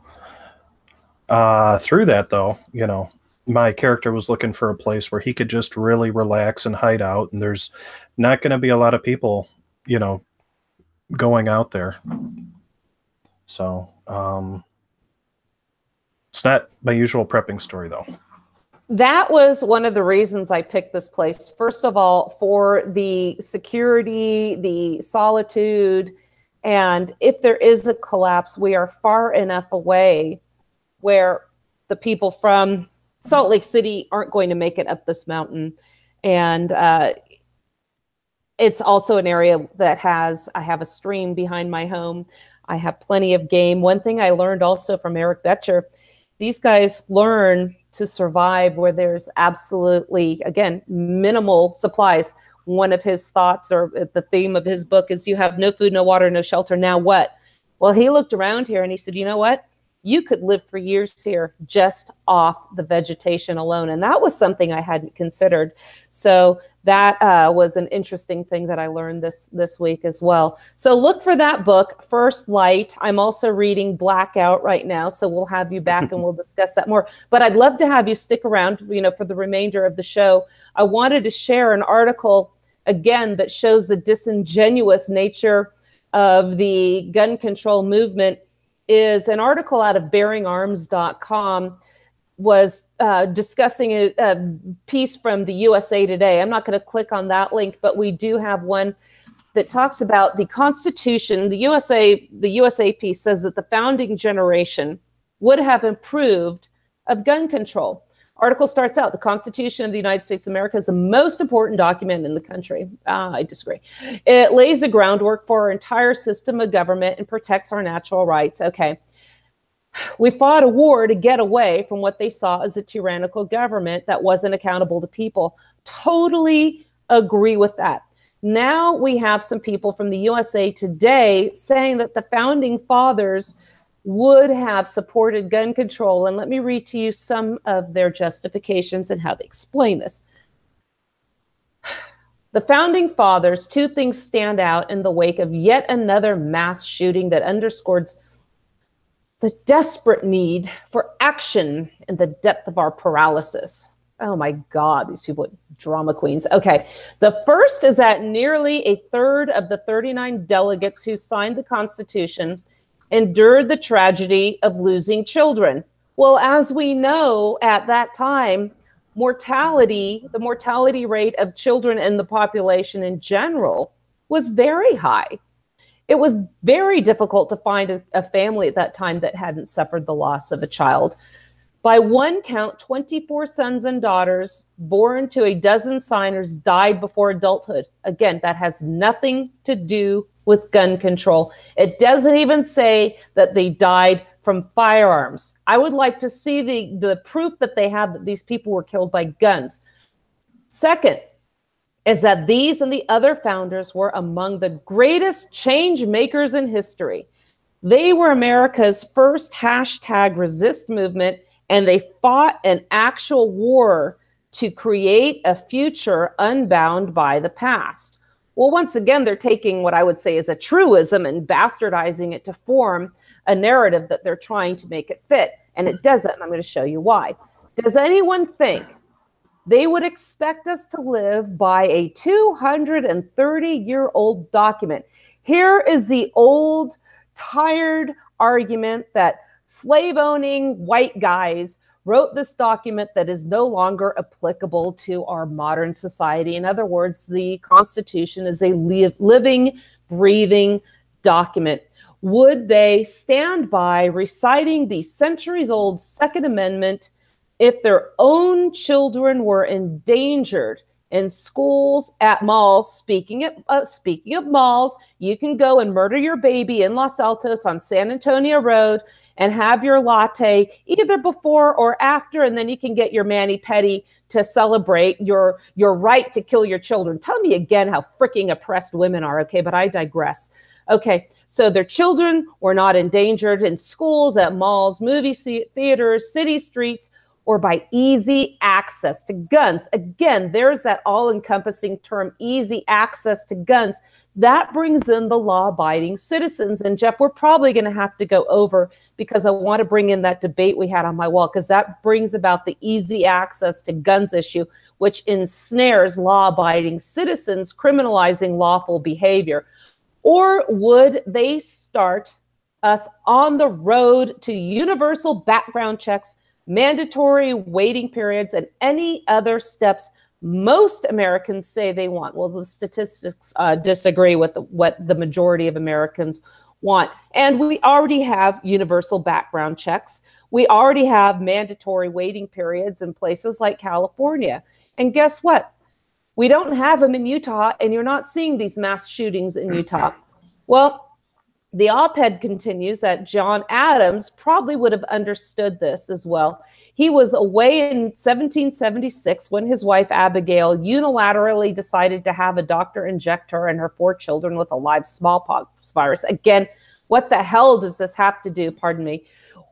Through that, though, you know, my character was looking for a place where he could just really relax and hide out. And there's not going to be a lot of people, you know, going out there. So it's not my usual prepping story, though. That was one of the reasons I picked this place. First of all, for the security, the solitude, and if there is a collapse, we are far enough away where the people from Salt Lake City aren't going to make it up this mountain. And it's also an area that I have a stream behind my home. I have plenty of game. One thing I learned also from Eric Betcher, these guys learn to survive where there's absolutely, again, minimal supplies. One of his thoughts, or the theme of his book, is you have no food, no water, no shelter. Now what? Well, he looked around here and he said, you know what? You could live for years here just off the vegetation alone. And that was something I hadn't considered. So that was an interesting thing that I learned this week as well. So look for that book, First Light. I'm also reading Blackout right now. So we'll have you back and we'll discuss that more. But I'd love to have you stick around, you know, for the remainder of the show. I wanted to share an article again, that shows the disingenuous nature of the gun control movement is an article out of bearingarms.com was discussing a piece from the USA Today. I'm not going to click on that link, but we do have one that talks about the Constitution. The USA piece says that the founding generation would have approved of gun control. Article starts out, the Constitution of the United States of America is the most important document in the country. I disagree. It lays the groundwork for our entire system of government and protects our natural rights. Okay. We fought a war to get away from what they saw as a tyrannical government that wasn't accountable to people. Totally agree with that. Now we have some people from the USA Today saying that the founding fathers would have supported gun control. And let me read to you some of their justifications and how they explain this. The founding fathers, two things stand out in the wake of yet another mass shooting that underscores the desperate need for action in the depth of our paralysis. Oh my God, these people are drama queens. Okay, the first is that nearly a third of the 39 delegates who signed the Constitution endured the tragedy of losing children. Well, as we know, at that time, the mortality rate of children in the population in general was very high. It was very difficult to find a family at that time that hadn't suffered the loss of a child. By one count, 24 sons and daughters born to a dozen signers died before adulthood. Again, that has nothing to do with gun control. It doesn't even say that they died from firearms. I would like to see the proof that they have that these people were killed by guns. Second is that these and the other founders were among the greatest change makers in history. They were America's first #resist movement, and they fought an actual war to create a future unbound by the past. Well, once again, they're taking what I would say is a truism and bastardizing it to form a narrative that they're trying to make it fit. And it doesn't. And I'm going to show you why. Does anyone think they would expect us to live by a 230-year-old document? Here is the old, tired argument that slave-owning white guys wrote this document that is no longer applicable to our modern society. In other words, the Constitution is a living, breathing document. Would they stand by reciting the centuries-old Second Amendment if their own children were endangered in schools, at malls? Speaking of malls, you can go and murder your baby in Los Altos on San Antonio Road and have your latte either before or after, and then you can get your mani-pedi to celebrate your right to kill your children. Tell me again how freaking oppressed women are, okay? But I digress. Okay, so their children were not endangered in schools, at malls, movie theaters, city streets, or by easy access to guns. Again, there's that all-encompassing term, easy access to guns. That brings in the law-abiding citizens. And Jeff, we're probably going to have to go over, because I want to bring in that debate we had on my wall, because that brings about the easy access to guns issue, which ensnares law-abiding citizens, criminalizing lawful behavior. Or would they start us on the road to universal background checks, mandatory waiting periods, and any other steps most Americans say they want? Well, the statistics disagree with what the majority of Americans want. And we already have universal background checks. We already have mandatory waiting periods in places like California. And guess what? We don't have them in Utah, and you're not seeing these mass shootings in Utah. Well, the op-ed continues that John Adams probably would have understood this as well. He was away in 1776 when his wife Abigail unilaterally decided to have a doctor inject her and her 4 children with a live smallpox virus. Again, what the hell does this have to do, pardon me,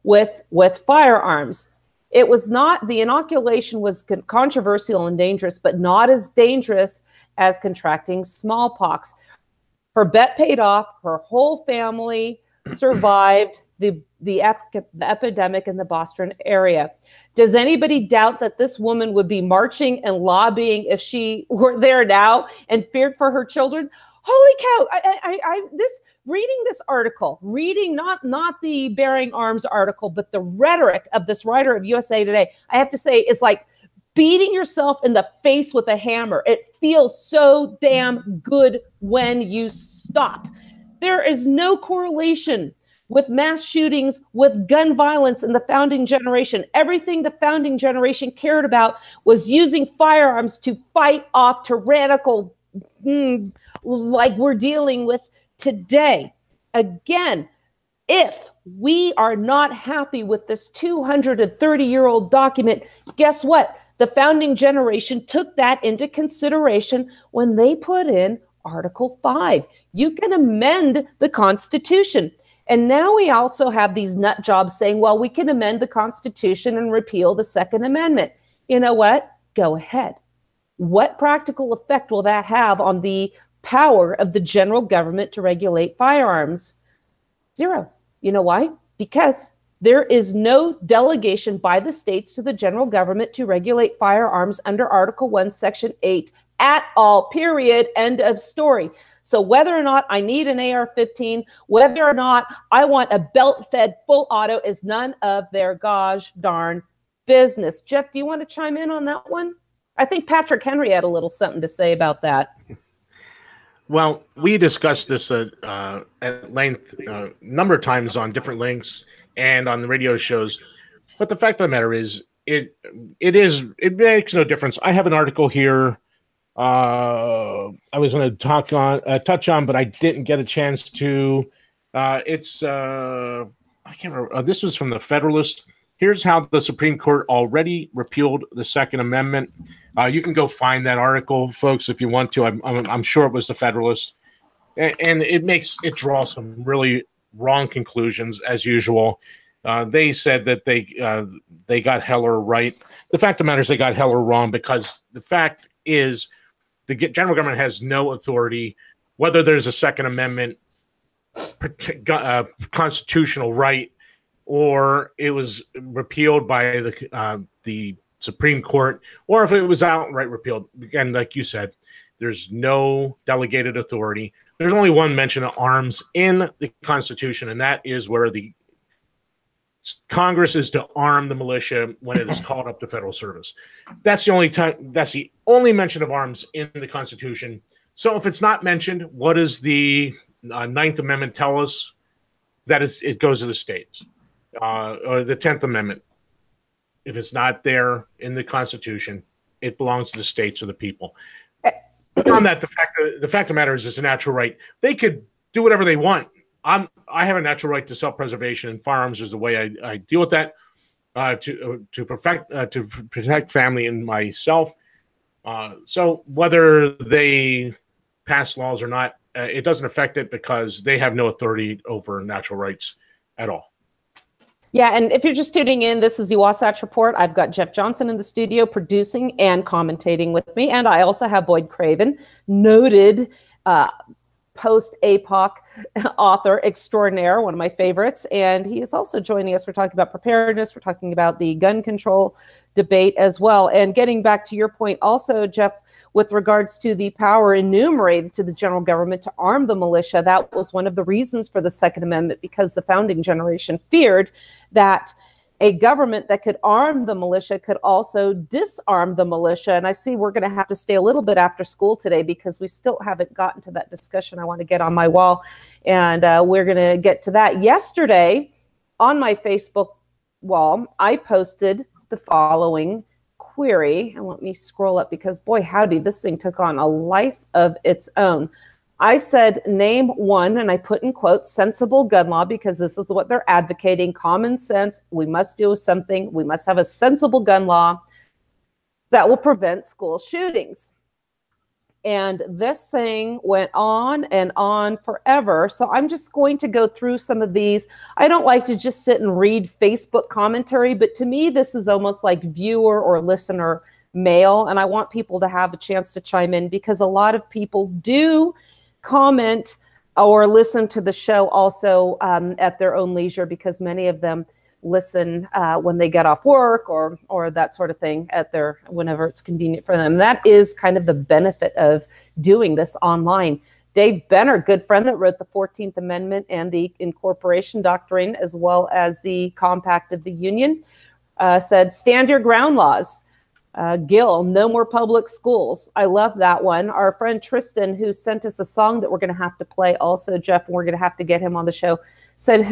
with firearms? It was not, the inoculation was controversial and dangerous, but not as dangerous as contracting smallpox. Her bet paid off. Her whole family survived the epidemic in the Boston area. Does anybody doubt that this woman would be marching and lobbying if she were there now and feared for her children? Holy cow! Reading this article, reading not the Bearing Arms article, but the rhetoric of this writer of USA Today, I have to say, is like beating yourself in the face with a hammer. It feels so damn good when you stop. There is no correlation with mass shootings, with gun violence in the founding generation. Everything the founding generation cared about was using firearms to fight off tyrannical, like we're dealing with today. Again, if we are not happy with this 230-year-old document, guess what? The founding generation took that into consideration when they put in Article 5. You can amend the Constitution. And now we also have these nut jobs saying, well, we can amend the Constitution and repeal the Second Amendment. You know what? Go ahead. What practical effect will that have on the power of the general government to regulate firearms? Zero. You know why? Because there is no delegation by the states to the general government to regulate firearms under Article 1, Section 8 at all, period, end of story. So whether or not I need an AR-15, whether or not I want a belt-fed full auto is none of their gosh darn business. Jeff, do you want to chime in on that one? I think Patrick Henry had a little something to say about that. Well, we discussed this at length a number of times on different links and on the radio shows. But the fact of the matter is, it makes no difference. I have an article here I was going to touch on, but I didn't get a chance to. I can't remember. This was from the Federalist. Here's how the Supreme Court already repealed the Second Amendment. You can go find that article, folks, if you want to. I'm sure it was the Federalist, and it draws some really wrong conclusions as usual. They said that they got Heller right. The fact of the matter is they got Heller wrong, because the fact is the general government has no authority, whether there's a Second Amendment constitutional right or it was repealed by the Supreme Court, or if it was outright repealed. Again, like you said, there's no delegated authority. There's only one mention of arms in the Constitution, and that is where the Congress is to arm the militia when it is called up to federal service. That's the only time. That's the only mention of arms in the Constitution. So if it's not mentioned, what does the Ninth Amendment tell us? That it goes to the states, or the 10th Amendment. If it's not there in the Constitution, it belongs to the states or the people. On that, the fact of the matter is, it's a natural right. They could do whatever they want. I have a natural right to self-preservation, and firearms is the way I deal with that to protect family and myself. So whether they pass laws or not, it doesn't affect it, because they have no authority over natural rights at all. Yeah, and if you're just tuning in, this is the Wasatch Report. I've got Jeff Johnson in the studio producing and commentating with me, and I also have Boyd Craven, noted post-APOC author extraordinaire, one of my favorites, and he is also joining us. We're talking about preparedness. We're talking about the gun control debate as well. And getting back to your point also, Jeff, with regards to the power enumerated to the general government to arm the militia, that was one of the reasons for the Second Amendment, because the founding generation feared that a government that could arm the militia could also disarm the militia. And I see we're going to have to stay a little bit after school today, because we still haven't gotten to that discussion I want to get on my wall. And we're going to get to that. Yesterday, on my Facebook wall, I posted the following query. And let me scroll up, because boy, howdy, this thing took on a life of its own. I said, name one, and I put in quotes, sensible gun law, because this is what they're advocating. Common sense. We must do something. We must have a sensible gun law that will prevent school shootings. And this thing went on and on forever. So I'm just going to go through some of these. I don't like to just sit and read Facebook commentary, but to me, this is almost like viewer or listener mail. And I want people to have a chance to chime in, because a lot of people do comment or listen to the show also at their own leisure, because many of them listen when they get off work or that sort of thing whenever it's convenient for them. That is kind of the benefit of doing this online. Dave Benner, good friend that wrote the 14th Amendment and the Incorporation Doctrine, as well as the Compact of the Union, said, stand your ground laws. Gil, no more public schools. I love that one. Our friend Tristan, who sent us a song that we're going to have to play also, Jeff, and we're going to have to get him on the show, said,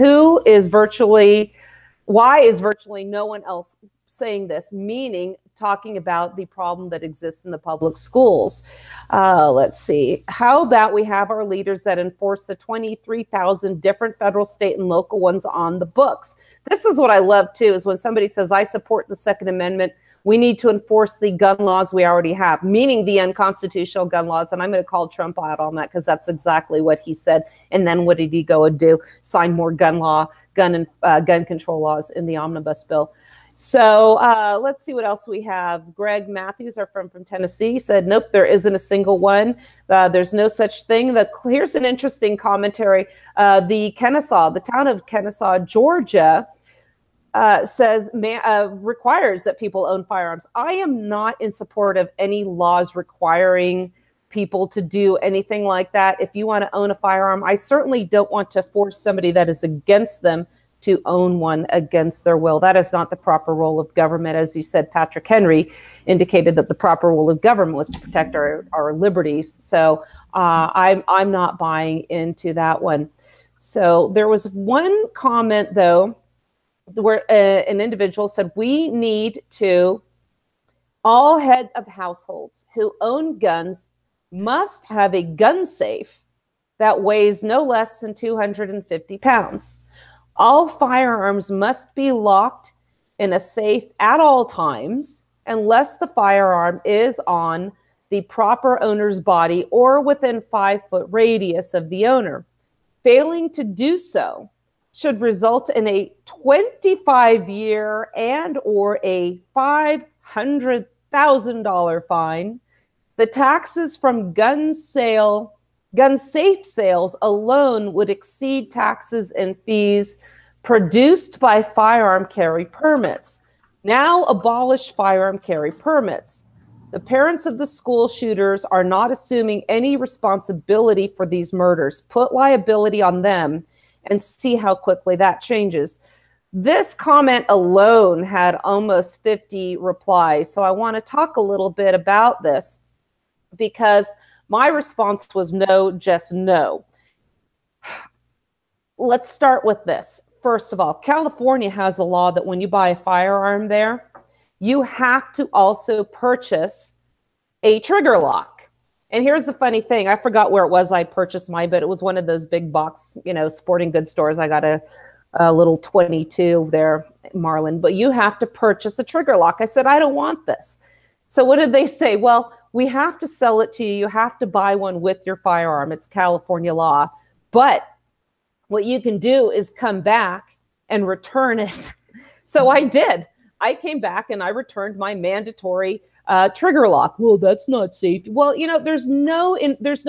why is virtually no one else saying this? Meaning talking about the problem that exists in the public schools. Let's see. How about we have our leaders that enforce the 23,000 different federal, state, and local ones on the books? This is what I love, too, is when somebody says, I support the Second Amendment, we need to enforce the gun laws we already have, meaning the unconstitutional gun laws. And I'm going to call Trump out on that, because that's exactly what he said. And then what did he go and do? Sign more gun control laws in the omnibus bill. So let's see what else we have. Greg Matthews, our friend from Tennessee, said, nope, there isn't a single one. There's no such thing. Here's an interesting commentary. The town of Kennesaw, Georgia, requires that people own firearms. I am not in support of any laws requiring people to do anything like that. If you want to own a firearm, I certainly don't want to force somebody that is against them to own one against their will. That is not the proper role of government. As you said, Patrick Henry indicated that the proper role of government was to protect our liberties. So I'm not buying into that one. So there was one comment, though, where an individual said, we need to, all head of households who own guns must have a gun safe that weighs no less than 250 pounds. All firearms must be locked in a safe at all times unless the firearm is on the proper owner's body or within 5-foot radius of the owner. Failing to do so should result in a 25-year and or a $500,000 fine. The taxes from gun safe sales alone would exceed taxes and fees produced by firearm carry permits. Now abolish firearm carry permits. The parents of the school shooters are not assuming any responsibility for these murders. Put liability on them and see how quickly that changes. This comment alone had almost 50 replies. So I want to talk a little bit about this, because my response was no, just no. Let's start with this. First of all, California has a law that when you buy a firearm there, you have to also purchase a trigger lock. And here's the funny thing. I forgot where it was I purchased mine, but it was one of those big box, sporting goods stores. I got a little 22 there, Marlin. But you have to purchase a trigger lock. I said, I don't want this. So what did they say? Well, we have to sell it to you. You have to buy one with your firearm. It's California law. But what you can do is come back and return it. So I did. I came back and I returned my mandatory trigger lock. Well, that's not safe. Well, there's no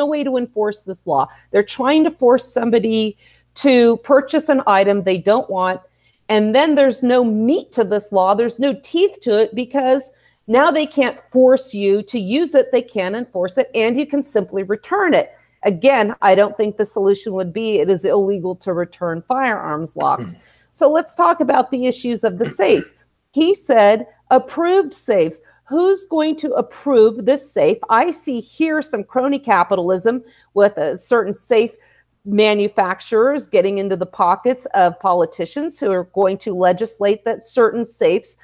way to enforce this law. They're trying to force somebody to purchase an item they don't want. And then there's no meat to this law. There's no teeth to it, because now they can't force you to use it. They can enforce it, and you can simply return it. Again, I don't think the solution would be it is illegal to return firearms locks. So let's talk about the issues of the safe. He said approved safes. Who's going to approve this safe? I see here some crony capitalism with a certain safe manufacturers getting into the pockets of politicians who are going to legislate that certain safes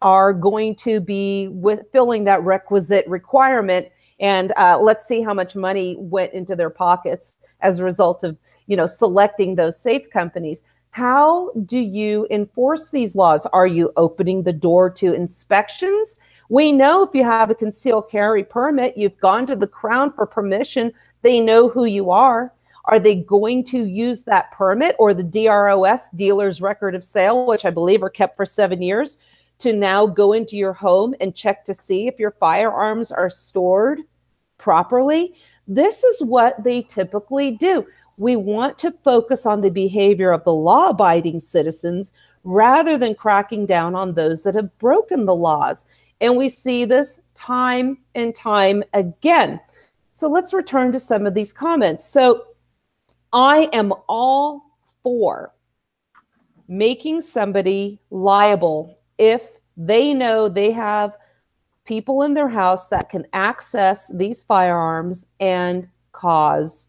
are going to be filling that requisite requirement. And let's see how much money went into their pockets as a result of, selecting those safe companies. How do you enforce these laws? Are you opening the door to inspections? We know if you have a concealed carry permit, you've gone to the Crown for permission. They know who you are. Are they going to use that permit or the DROS, dealer's record of sale, which I believe are kept for 7 years, to now go into your home and check to see if your firearms are stored properly? This is what they typically do. We want to focus on the behavior of the law-abiding citizens rather than cracking down on those that have broken the laws. And we see this time and time again. So let's return to some of these comments. So I am all for making somebody liable if they know they have people in their house that can access these firearms and cause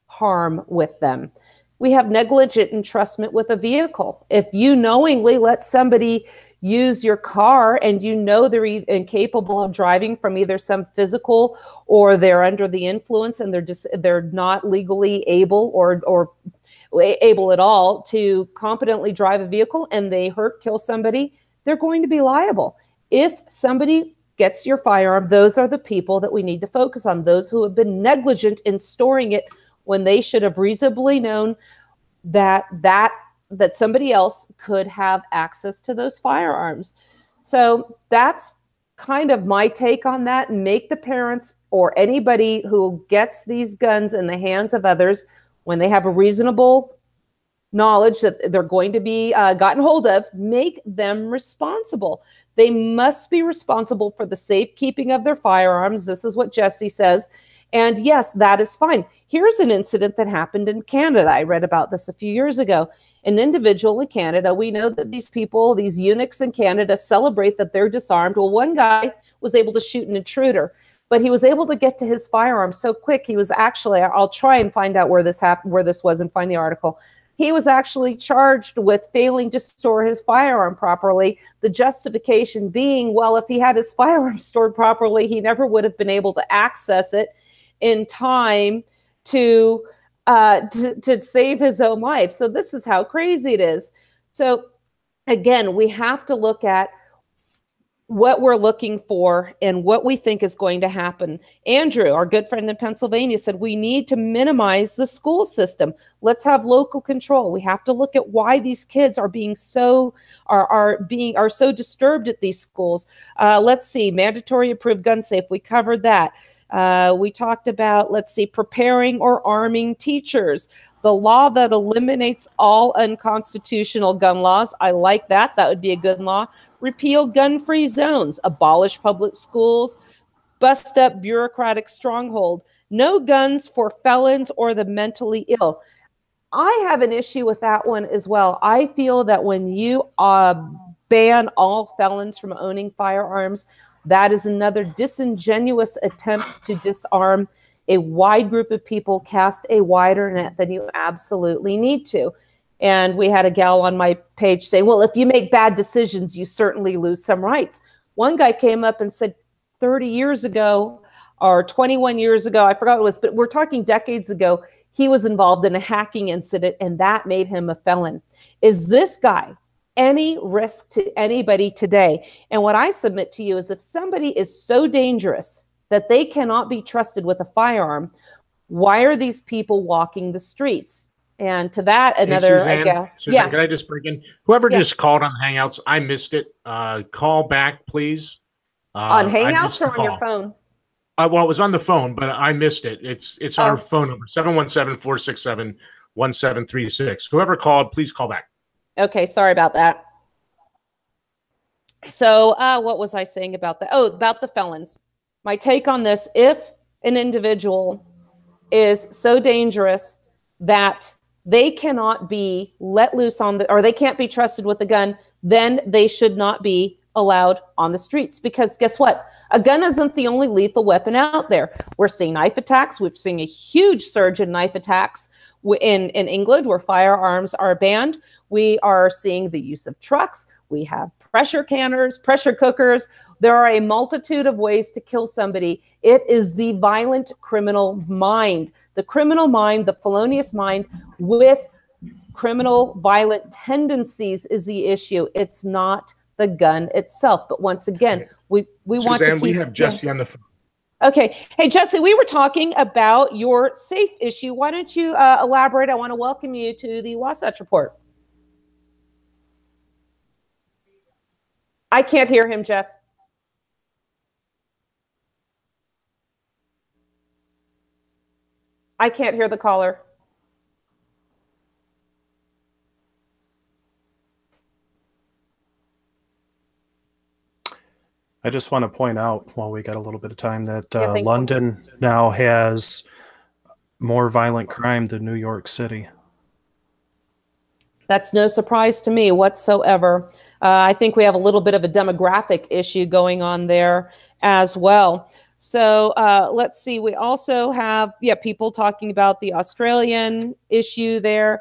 harm with them. We have negligent entrustment with a vehicle. If you knowingly let somebody use your car and you know they're incapable of driving from either some physical or they're under the influence and they're not legally able or able at all to competently drive a vehicle and they kill somebody, they're going to be liable. If somebody gets your firearm, those are the people that we need to focus on, those who have been negligent in storing it when they should have reasonably known that somebody else could have access to those firearms. So that's kind of my take on that. Make the parents or anybody who gets these guns in the hands of others, when they have a reasonable knowledge that they're going to be gotten hold of, make them responsible. They must be responsible for the safekeeping of their firearms. This is what Jesse says. And yes, that is fine. Here's an incident that happened in Canada. I read about this a few years ago. An individual in Canada, we know that these people, these eunuchs in Canada, celebrate that they're disarmed. Well, one guy was able to shoot an intruder, but he was able to get to his firearm so quick. He was actually, I'll try and find out where this happened, where this was, and find the article. He was actually charged with failing to store his firearm properly. The justification being, well, if he had his firearm stored properly, he never would have been able to access it in time to save his own life. So this is how crazy it is. So again, we have to look at what we're looking for and what we think is going to happen. Andrew, our good friend in Pennsylvania, said we need to minimize the school system. Let's have local control. We have to look at why these kids are being so disturbed at these schools. Let's see, mandatory approved gun safe. We covered that. We talked about, let's see, preparing or arming teachers. The law that eliminates all unconstitutional gun laws. I like that. That would be a good law. Repeal gun-free zones, abolish public schools, bust up bureaucratic stronghold, no guns for felons or the mentally ill. I have an issue with that one as well. I feel that when you ban all felons from owning firearms, that is another disingenuous attempt to disarm a wide group of people, cast a wider net than you absolutely need to. And we had a gal on my page say, well, if you make bad decisions, you certainly lose some rights. One guy came up and said 30 years ago or 21 years ago, I forgot what it was, but we're talking decades ago, he was involved in a hacking incident and that made him a felon. Is this guy any risk to anybody today? And what I submit to you is if somebody is so dangerous that they cannot be trusted with a firearm, why are these people walking the streets? And to that, another, hey, Suzanne, can I just bring in whoever just called on Hangouts? I missed it. Call back, please. On Hangouts or on your phone? Well, it was on the phone, but I missed it. It's our phone number, 717-467-1736. Whoever called, please call back. Okay, sorry about that. So what was I saying about that? Oh, about the felons. My take on this, if an individual is so dangerous that they cannot be let loose or they can't be trusted with a gun, then they should not be allowed on the streets. Because guess what? A gun isn't the only lethal weapon out there. We're seeing knife attacks. We've seen a huge surge in knife attacks in England where firearms are banned. We are seeing the use of trucks. We have pressure canners, pressure cookers. There are a multitude of ways to kill somebody. It is the violent criminal mind, the felonious mind with criminal violent tendencies is the issue. It's not the gun itself. But once again, we want to keep... we have Jesse on the phone. Okay. Hey, Jesse, we were talking about your safe issue. Why don't you elaborate? I want to welcome you to the Wasatch Report. I can't hear him, Jeff. I can't hear the caller. I just want to point out, while we got a little bit of time, that Yeah, thanks, London now has more violent crime than New York City. That's no surprise to me whatsoever. I think we have a little bit of a demographic issue going on there as well. So let's see. We also have, people talking about the Australian issue there.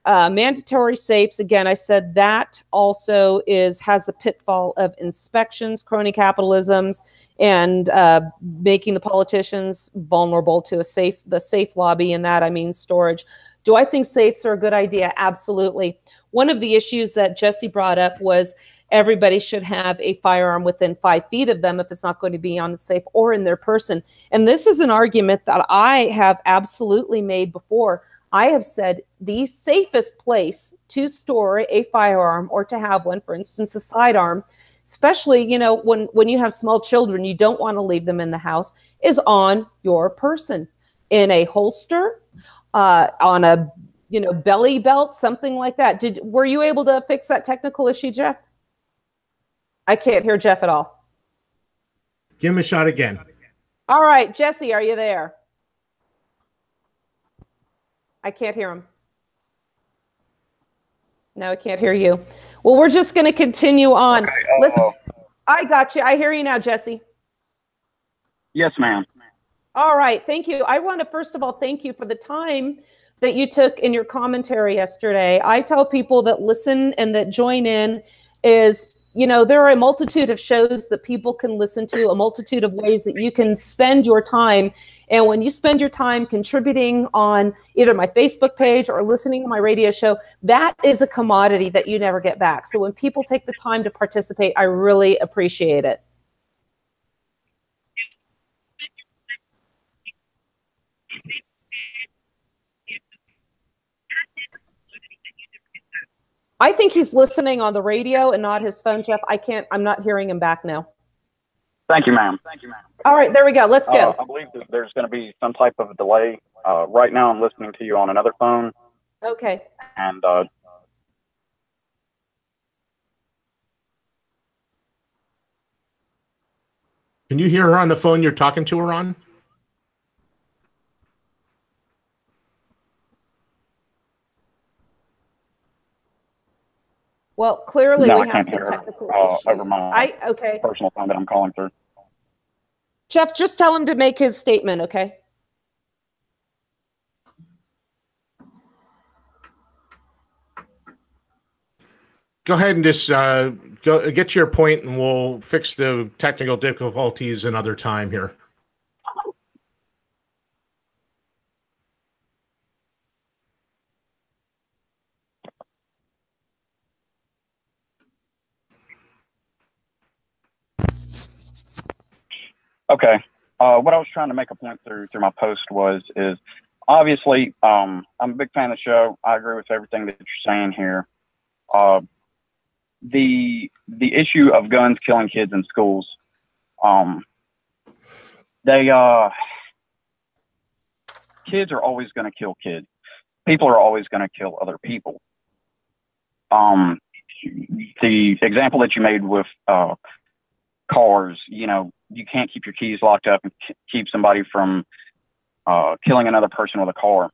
Mandatory safes. Again, I said that also has a pitfall of inspections, crony capitalisms, and making the politicians vulnerable to the safe lobby. And that I mean storage. Do I think safes are a good idea? Absolutely. One of the issues that Jesse brought up was everybody should have a firearm within 5 feet of them if it's not going to be on the safe or in their person. And this is an argument that I have absolutely made before. I have said the safest place to store a firearm or to have one, for instance, a sidearm, especially, when you have small children, you don't want to leave them in the house, is on your person, in a holster, on a belly belt, something like that. Were you able to fix that technical issue, Jeff? I can't hear Jeff at all. Give him a shot again. All right, Jesse, are you there? I can't hear him. No, I can't hear you. Well, we're just going to continue on. Okay, I got you. I hear you now, Jesse. Yes, ma'am. All right. Thank you. I want to, first of all, thank you for the time that you took in your commentary yesterday. I tell people that listen and that join in is, there are a multitude of shows that people can listen to, a multitude of ways that you can spend your time. And when you spend your time contributing on either my Facebook page or listening to my radio show, that is a commodity that you never get back. So when people take the time to participate, I really appreciate it. I think he's listening on the radio and not his phone, Jeff. I'm not hearing him back now. Thank you, ma'am. All right, there we go. Let's go. I believe that there's going to be some type of delay. Right now I'm listening to you on another phone. Okay. And can you hear her on the phone you're talking to her on? Well, clearly no, we have some technical issues. Over my okay. personal phone that I'm calling through. Jeff, just tell him to make his statement, okay? Go ahead and just go get to your point, and we'll fix the technical difficulties another time here. Okay. What I was trying to make a point through my post is obviously I'm a big fan of the show. I agree with everything that you're saying here. The issue of guns killing kids in schools, kids are always going to kill kids. People are always going to kill other people. The example that you made with cars, you can't keep your keys locked up and keep somebody from killing another person with a car.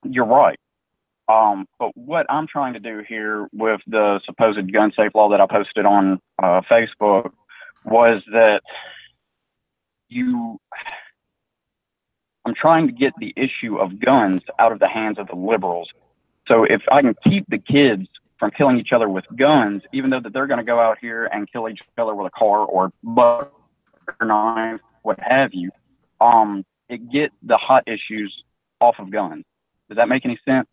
You're right. But what I'm trying to do here with the supposed gun safe law that I posted on Facebook was that I'm trying to get the issue of guns out of the hands of the liberals. So if I can keep the kids from killing each other with guns, even though that they're going to go out here and kill each other with a car or butter knife, what have you, it get the hot issues off of guns. Does that make any sense?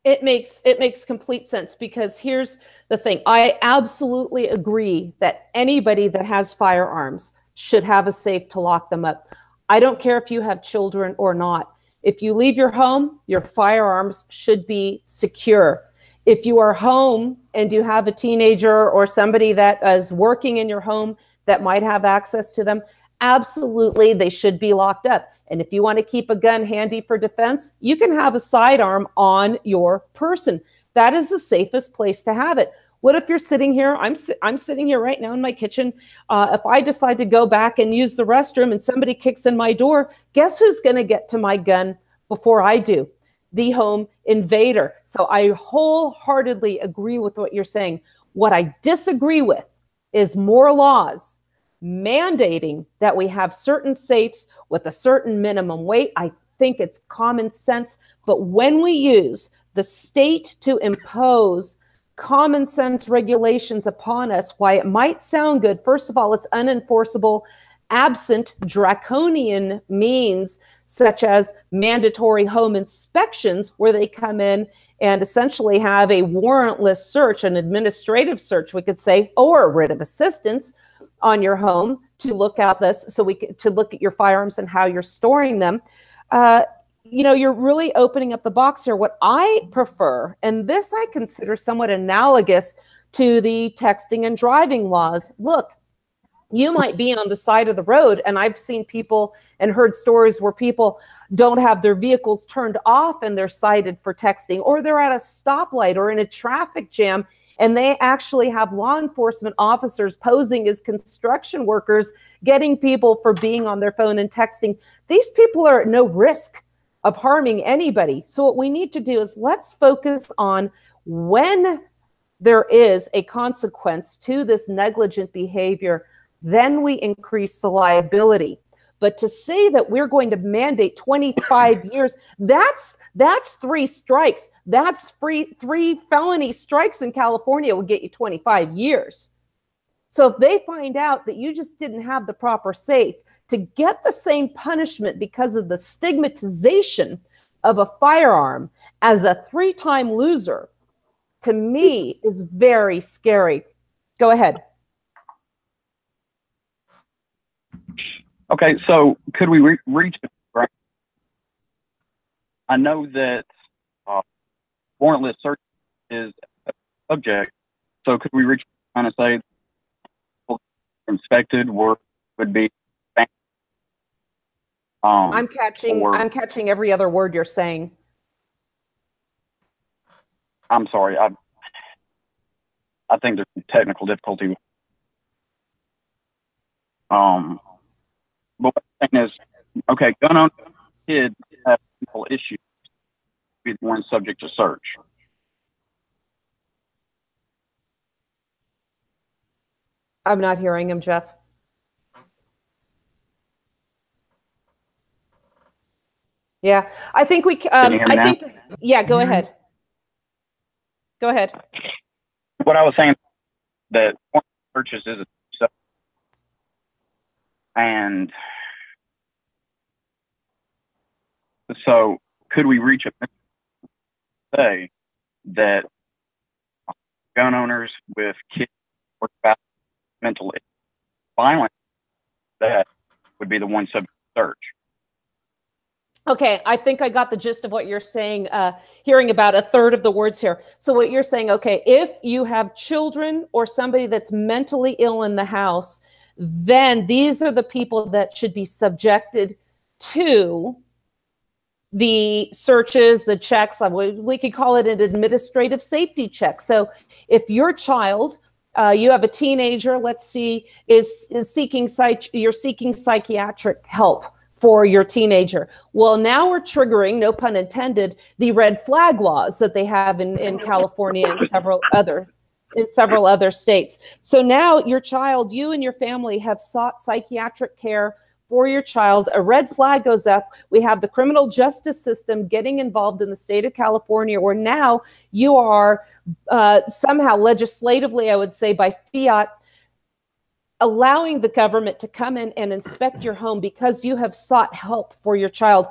It makes complete sense, because here's the thing. I absolutely agree that anybody that has firearms should have a safe to lock them up. I don't care if you have children or not. If you leave your home, your firearms should be secure. If you are home and you have a teenager or somebody that is working in your home that might have access to them, absolutely, they should be locked up. And if you want to keep a gun handy for defense, you can have a sidearm on your person. That is the safest place to have it. What if you're sitting here? I'm sitting here right now in my kitchen. If I decide to go back and use the restroom and somebody kicks in my door, guess who's going to get to my gun before I do? The home invader. So I wholeheartedly agree with what you're saying. What I disagree with is more laws mandating that we have certain safes with a certain minimum weight. I think it's common sense. But when we use the state to impose common sense regulations upon us, why it might sound good, first of all, it's unenforceable absent draconian means such as mandatory home inspections, where they come in and essentially have a warrantless search, an administrative search, we could say, or a writ of assistance on your home to look at this, to look at your firearms and how you're storing them. You know, you're really opening up the box here. What I prefer, and this I consider somewhat analogous to the texting and driving laws. Look, you might be on the side of the road, and I've seen people and heard stories where people don't have their vehicles turned off and they're cited for texting, or they're at a stoplight or in a traffic jam, and they actually have law enforcement officers posing as construction workers, getting people for being on their phone and texting. These people are at no risk of harming anybody. So what we need to do is let's focus on when there is a consequence to this negligent behavior, then we increase the liability. But to say that we're going to mandate 25 years, that's 3 strikes. That's 3 felony strikes in California will get you 25 years. So if they find out that you just didn't have the proper safe, to get the same punishment because of the stigmatization of a firearm as a 3-time loser, to me is very scary. Go ahead. Okay, so could we reach? I know that warrantless search is a subject. So could we reach kind of say inspected work would be? I'm catching every other word you're saying. I'm sorry. I think there's technical difficulty. But what I'm saying is, okay, gun owner kids have simple issues, be the one subject to search. I'm not hearing him, Jeff. Yeah, I think we. Yeah, go ahead. Go ahead. What I was saying, that searches is a, and so could we reach a say that gun owners with kids or mental violence, that would be the one subject to search? Okay, I think I got the gist of what you're saying, hearing about a third of the words here. So what you're saying, okay, if you have children or somebody that's mentally ill in the house, then these are the people that should be subjected to the searches, the checks. We could call it an administrative safety check. So if your child, you have a teenager, let's see, is seeking you're seeking psychiatric help for your teenager. Well, now we're triggering, no pun intended, the red flag laws that they have in California and several other states. So now your child, you and your family have sought psychiatric care for your child. A red flag goes up. We have the criminal justice system getting involved in the state of California, where now you are somehow legislatively, I would say by fiat, allowing the government to come in and inspect your home because you have sought help for your child.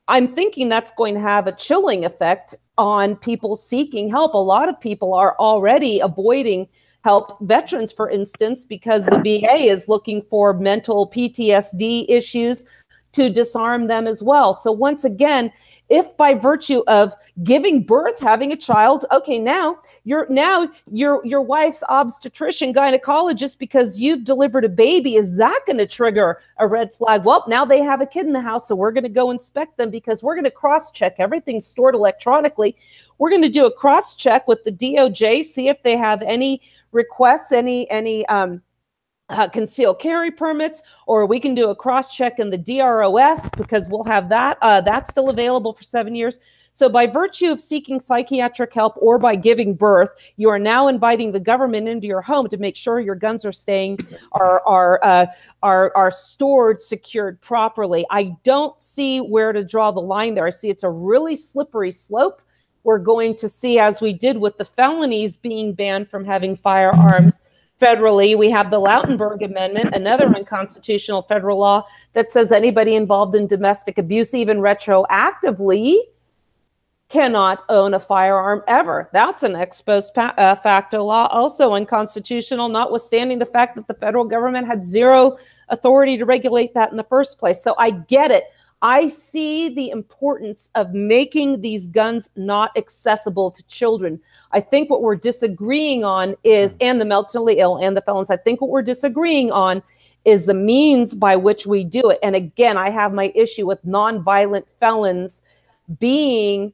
I'm thinking that's going to have a chilling effect on people seeking help. A lot of people are already avoiding help, veterans, for instance, because the VA is looking for mental PTSD issues to disarm them as well. So once again, if by virtue of giving birth, having a child, okay, now your wife's obstetrician gynecologist, because you've delivered a baby, is that going to trigger a red flag? Well, now they have a kid in the house, so we're going to go inspect them because we're going to cross-check. Everything's stored electronically. We're going to do a cross-check with the DOJ, see if they have any requests, any concealed carry permits, or we can do a cross-check in the DROS because we'll have that. That's still available for 7 years. So by virtue of seeking psychiatric help or by giving birth, you are now inviting the government into your home to make sure your guns are are stored, secured properly. I don't see where to draw the line there. I see it's a really slippery slope. We're going to see, as we did with the felonies being banned from having firearms federally. We have the Lautenberg Amendment, another unconstitutional federal law that says anybody involved in domestic abuse, even retroactively, cannot own a firearm ever. That's an ex post facto law, also unconstitutional, notwithstanding the fact that the federal government had zero authority to regulate that in the first place. So I get it. I see the importance of making these guns not accessible to children. I think what we're disagreeing on is, and the mentally ill and the felons, I think what we're disagreeing on is the means by which we do it. And again, I have my issue with nonviolent felons being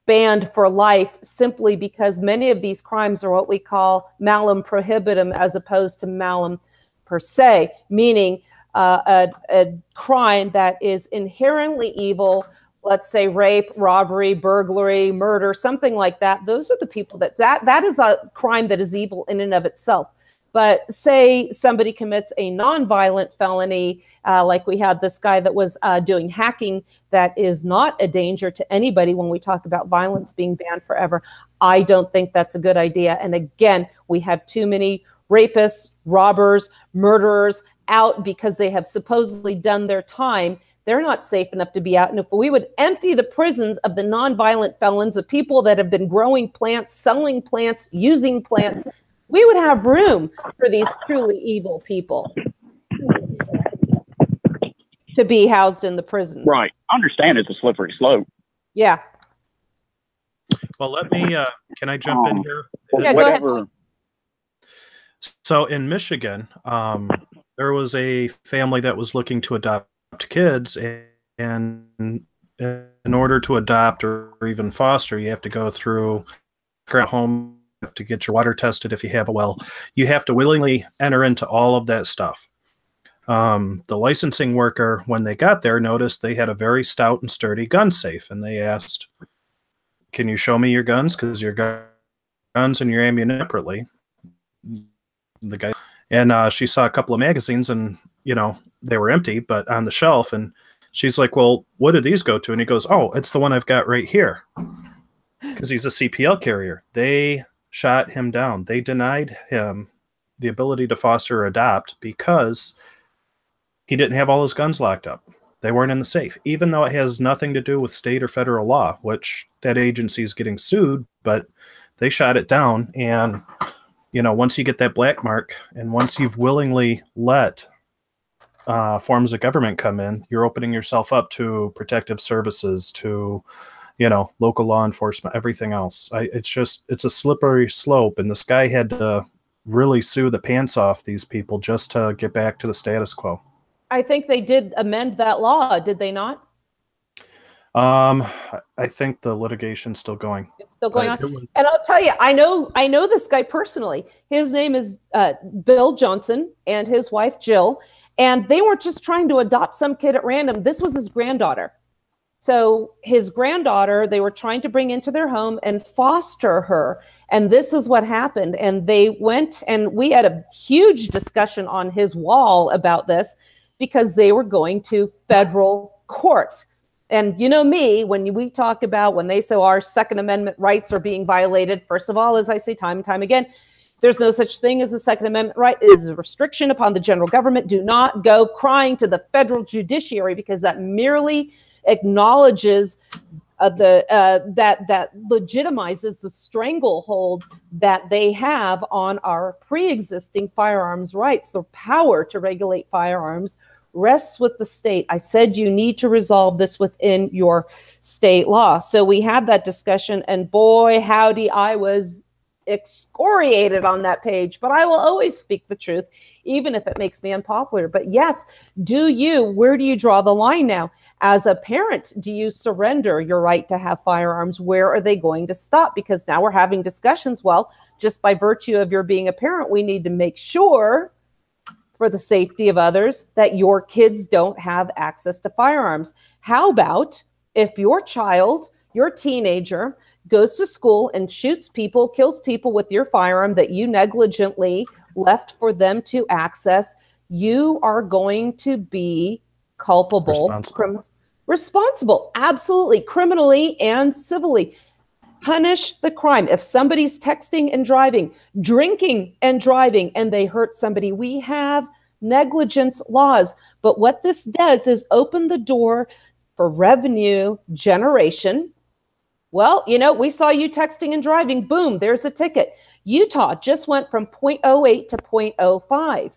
banned for life simply because many of these crimes are what we call malum prohibitum as opposed to malum per se, meaning a crime that is inherently evil, let's say rape, robbery, burglary, murder, something like that. Those are the people that is a crime that is evil in and of itself. But say somebody commits a nonviolent felony, like we had this guy that was doing hacking, that is not a danger to anybody when we talk about violence being banned forever. I don't think that's a good idea. And again, we have too many rapists, robbers, murderers out because they have supposedly done their time. They're not safe enough to be out. And if we would empty the prisons of the nonviolent felons, the people that have been growing plants, selling plants, using plants, we would have room for these truly evil people to be housed in the prisons. Right. I understand it's a slippery slope. Yeah. Well, let me, can I jump in here? Yeah, go ahead. So in Michigan, there was a family that was looking to adopt kids, and in order to adopt or even foster, you have to go through a home, you have to get your water tested if you have a well. You have to willingly enter into all of that stuff. The licensing worker, when they got there, noticed they had a very stout and sturdy gun safe, and they asked, "Can you show me your guns? Because your guns and your ammunition separately." The guy, and she saw a couple of magazines, and they were empty, but on the shelf. And she's like, "Well, what do these go to?" And he goes, "Oh, it's the one I've got right here," because he's a CPL carrier. They shot him down. They denied him the ability to foster or adopt because he didn't have all his guns locked up. They weren't in the safe, even though it has nothing to do with state or federal law, which that agency is getting sued, but they shot it down. And once you get that black mark, and once you've willingly let forms of government come in, you're opening yourself up to protective services, to, local law enforcement, everything else. It's a slippery slope. And this guy had to really sue the pants off these people just to get back to the status quo. I think they did amend that law, did they not? I think the litigation's still going. It's still going on. And I'll tell you, I know this guy personally. His name is Bill Johnson and his wife Jill, and they weren't just trying to adopt some kid at random. This was his granddaughter. So his granddaughter, they were trying to bring into their home and foster her. And this is what happened. And they went, and we had a huge discussion on his wall about this because they were going to federal court. And me, when we talk about, when they say our Second Amendment rights are being violated, first of all, as I say time and time again, there's no such thing as a Second Amendment right. It is a restriction upon the general government. Do not go crying to the federal judiciary, because that merely acknowledges that legitimizes the stranglehold that they have on our pre-existing firearms rights, the power to regulate firearms rests with the state. I said you need to resolve this within your state law. So we had that discussion, and boy, howdy, I was excoriated on that page, but I will always speak the truth, even if it makes me unpopular. But yes, where do you draw the line now? As a parent, do you surrender your right to have firearms? Where are they going to stop? Because now we're having discussions. Well, just by virtue of your being a parent, we need to make sure, for the safety of others, that your kids don't have access to firearms. How about if your child, your teenager, goes to school and shoots people, kills people with your firearm that you negligently left for them to access? You are going to be culpable. Responsible, absolutely, criminally and civilly. Punish the crime. If somebody's texting and driving, drinking and driving, and they hurt somebody, we have negligence laws. But what this does is open the door for revenue generation. Well, we saw you texting and driving. Boom, there's a ticket. Utah just went from 0.08 to 0.05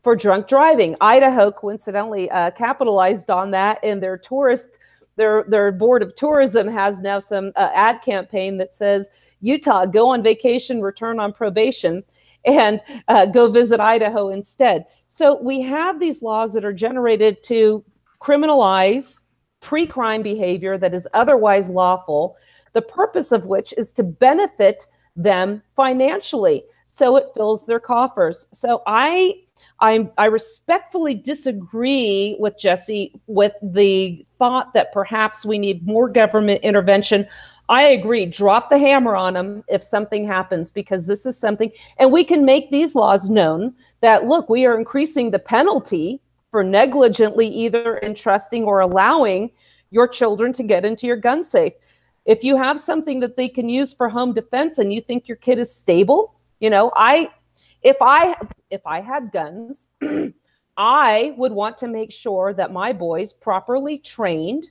for drunk driving. Idaho, coincidentally, capitalized on that, and their board of tourism has now some ad campaign that says, Utah, go on vacation, return on probation, and go visit Idaho instead. So we have these laws that are generated to criminalize pre-crime behavior that is otherwise lawful, the purpose of which is to benefit them financially, so it fills their coffers. So I respectfully disagree with Jesse with the thought that perhaps we need more government intervention. I agree. Drop the hammer on them if something happens, because this is something, and we can make these laws known that, look, we are increasing the penalty for negligently either entrusting or allowing your children to get into your gun safe. If you have something that they can use for home defense and you think your kid is stable, if I had guns, I would want to make sure that my boys, properly trained,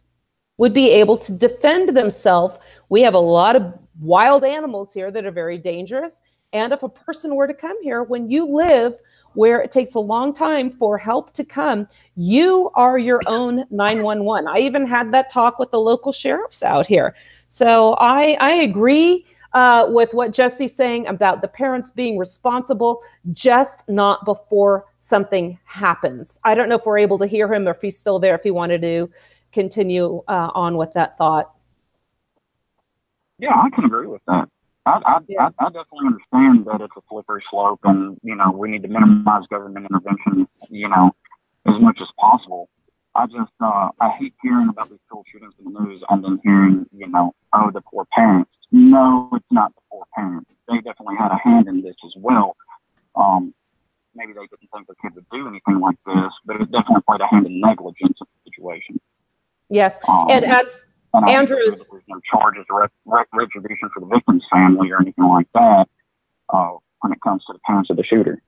would be able to defend themselves. We have a lot of wild animals here that are very dangerous. And if a person were to come here, when you live where it takes a long time for help to come, you are your own 911. I even had that talk with the local sheriffs out here. So I agree with what Jesse's saying about the parents being responsible, just not before something happens. I don't know if we're able to hear him or if he's still there, if he wanted to continue on with that thought. Yeah, I can agree with that. I definitely understand that it's a slippery slope, and we need to minimize government intervention, as much as possible. I hate hearing about these school shootings in the news and then hearing, oh, the poor parents. No, it's not the poor parents. They definitely had a hand in this as well. Maybe they didn't think the kid would do anything like this, but it definitely played a hand in negligence of the situation. Yes, and as Andrew's, there's no charges or retribution for the victim's family or anything like that when it comes to the parents of the shooter.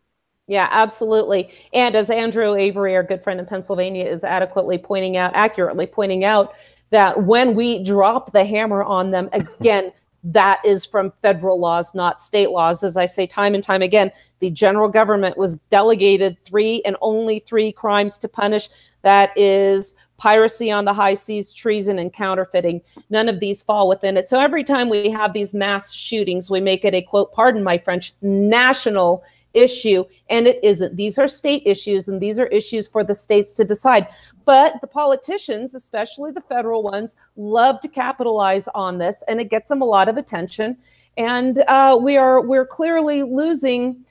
Yeah, absolutely. And as Andrew Avery, our good friend in Pennsylvania, is accurately pointing out that when we drop the hammer on them, again, that is from federal laws, not state laws. As I say time and time again, the general government was delegated 3 and only 3 crimes to punish. That is piracy on the high seas, treason, and counterfeiting. None of these fall within it. So every time we have these mass shootings, we make it a, quote, pardon my French, national issue, and it isn't. These are state issues, and these are issues for the states to decide. But the politicians, especially the federal ones, love to capitalize on this, and it gets them a lot of attention. And we're clearly losing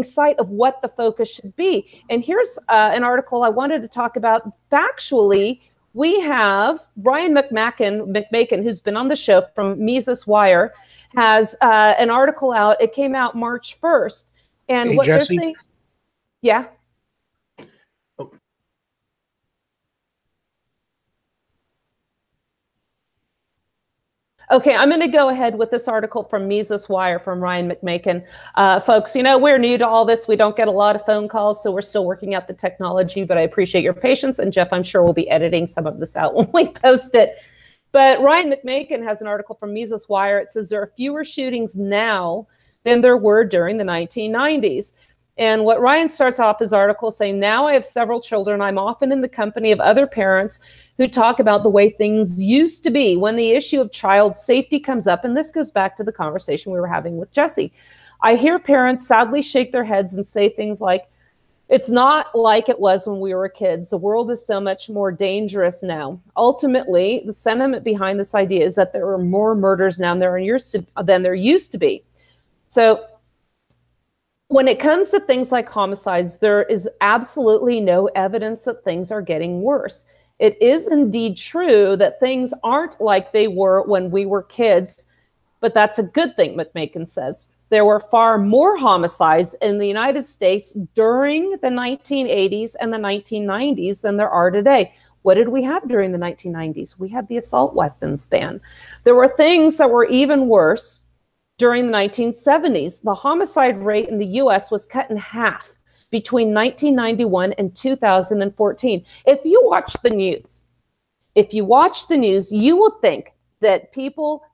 sight of what the focus should be. And here's an article I wanted to talk about. Factually, we have Brian McMaken, who's been on the show from Mises Wire, has an article out. It came out March 1st. And hey, what Jesse? they're saying, yeah. Okay, I'm going to go ahead with this article from Mises Wire from Ryan McMaken. Folks, we're new to all this. We don't get a lot of phone calls, so we're still working out the technology, but I appreciate your patience. And Jeff, I'm sure we'll be editing some of this out when we post it. But Ryan McMaken has an article from Mises Wire. It says there are fewer shootings now than there were during the 1990s. And what Ryan starts off his article saying, now I have several children. I'm often in the company of other parents who talk about the way things used to be when the issue of child safety comes up. And this goes back to the conversation we were having with Jesse. I hear parents sadly shake their heads and say things like, it's not like it was when we were kids. The world is so much more dangerous now. Ultimately, the sentiment behind this idea is that there are more murders now than there used to be. So when it comes to things like homicides, there is absolutely no evidence that things are getting worse. It is indeed true that things aren't like they were when we were kids, but that's a good thing, McMakin says. There were far more homicides in the United States during the 1980s and the 1990s than there are today. What did we have during the 1990s? We had the assault weapons ban. There were things that were even worse during the 1970s. The homicide rate in the US was cut in half between 1991 and 2014. If you watch the news, you will think that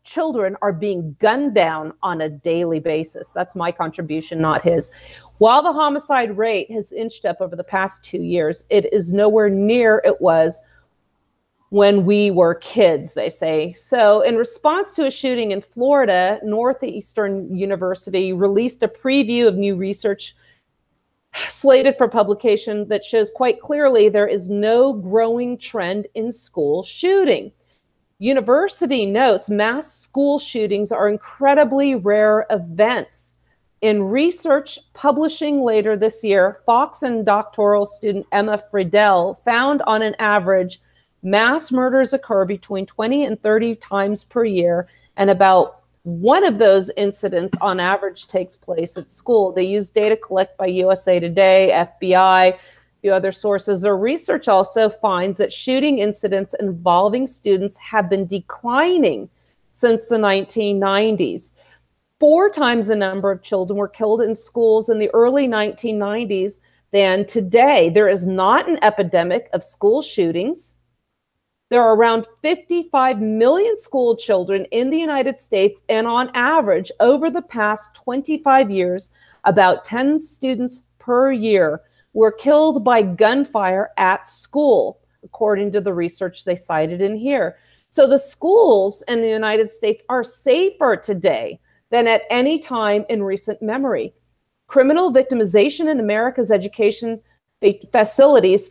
children are being gunned down on a daily basis. That's my contribution, not his. While the homicide rate has inched up over the past 2 years, it is nowhere near it was when we were kids, they say. So in response to a shooting in Florida, Northeastern University released a preview of new research slated for publication that shows quite clearly there is no growing trend in school shooting. University notes mass school shootings are incredibly rare events. In research publishing later this year, Fox and doctoral student Emma Friedel found on an average, mass murders occur between 20 and 30 times per year, and about one of those incidents on average takes place at school. They use data collected by USA Today, FBI, other sources. Their research also finds that shooting incidents involving students have been declining since the 1990s. 4 times the number of children were killed in schools in the early 1990s than today. There is not an epidemic of school shootings. There are around 55 million school children in the United States, and on average, over the past 25 years, about 10 students per year were killed by gunfire at school, according to the research they cited in here. So the schools in the United States are safer today than at any time in recent memory. Criminal victimization in America's education facilities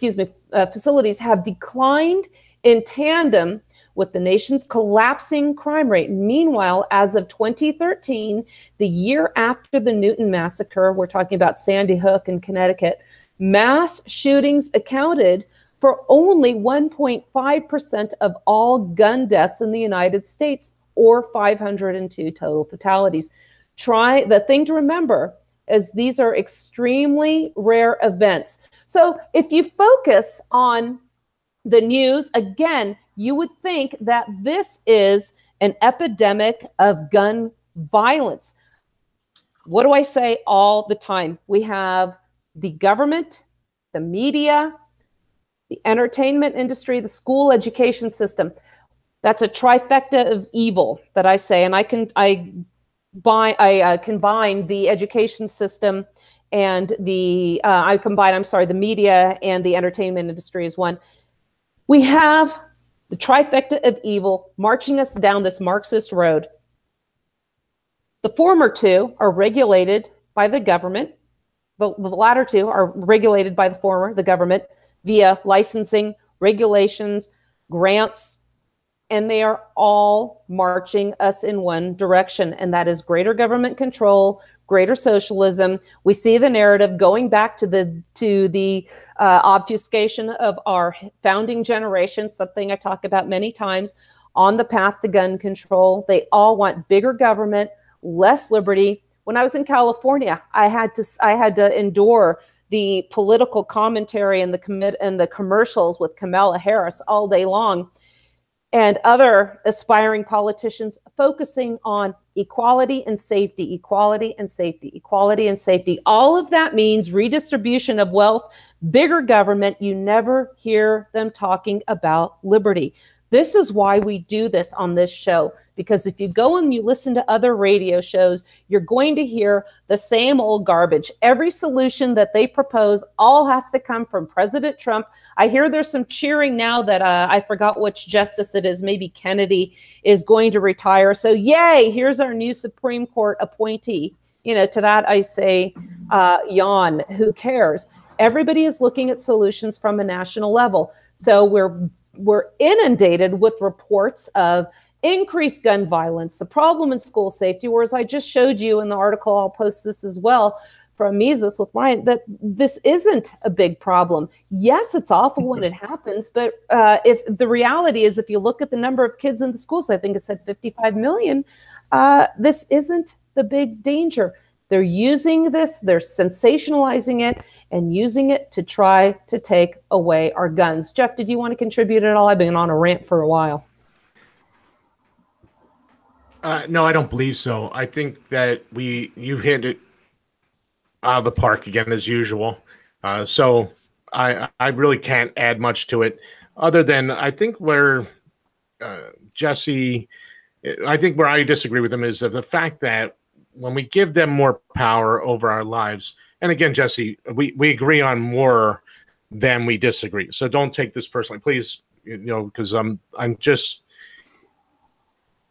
have declined in tandem with the nation's collapsing crime rate. Meanwhile, as of 2013, the year after the Newton massacre, we're talking about Sandy Hook in Connecticut, mass shootings accounted for only 1.5% of all gun deaths in the United States, or 502 total fatalities. The thing to remember is these are extremely rare events. So if you focus on the news, again, you would think that this is an epidemic of gun violence. What do I say all the time? We have the government, the media, the entertainment industry, the school education system. That's a trifecta of evil that I say, and I combine the education system and the media and the entertainment industry as one. We have the trifecta of evil marching us down this Marxist road. The former two are regulated by the government. The latter two are regulated by the former, the government, via licensing, regulations, grants, and they are all marching us in one direction, and that is greater government control, greater socialism. We see the narrative going back to the obfuscation of our founding generation, something I talk about many times, on the path to gun control. They all want bigger government, less liberty. When I was in California, I had to endure the political commentary and the commercials with Kamala Harris all day long, and other aspiring politicians focusing on equality and safety, equality and safety, equality and safety. All of that means redistribution of wealth, bigger government. You never hear them talking about liberty. This is why we do this on this show, because if you go and you listen to other radio shows, you're going to hear the same old garbage. Every solution that they propose all has to come from President Trump. I hear there's some cheering now that I forgot which justice it is, maybe Kennedy, is going to retire. So yay, here's our new Supreme Court appointee. You know, to that I say, yawn, who cares? Everybody is looking at solutions from a national level. So we're inundated with reports of increased gun violence, the problem in school safety, whereas I just showed you in the article, I'll post this as well, from Mises with Ryan, that this isn't a big problem. Yes, it's awful when it happens, but if the reality is, if you look at the number of kids in the schools, I think it said 55 million, this isn't the big danger. They're using this, they're sensationalizing it, and using it to try to take away our guns. Jeff, did you want to contribute at all? I've been on a rant for a while. No, I don't believe so. I think that you hit it out of the park again, as usual. So I really can't add much to it, other than I think where Jesse, I think where I disagree with him is of the fact that when we give them more power over our lives, and again, Jesse, we agree on more than we disagree. So don't take this personally, please. You know, because I'm just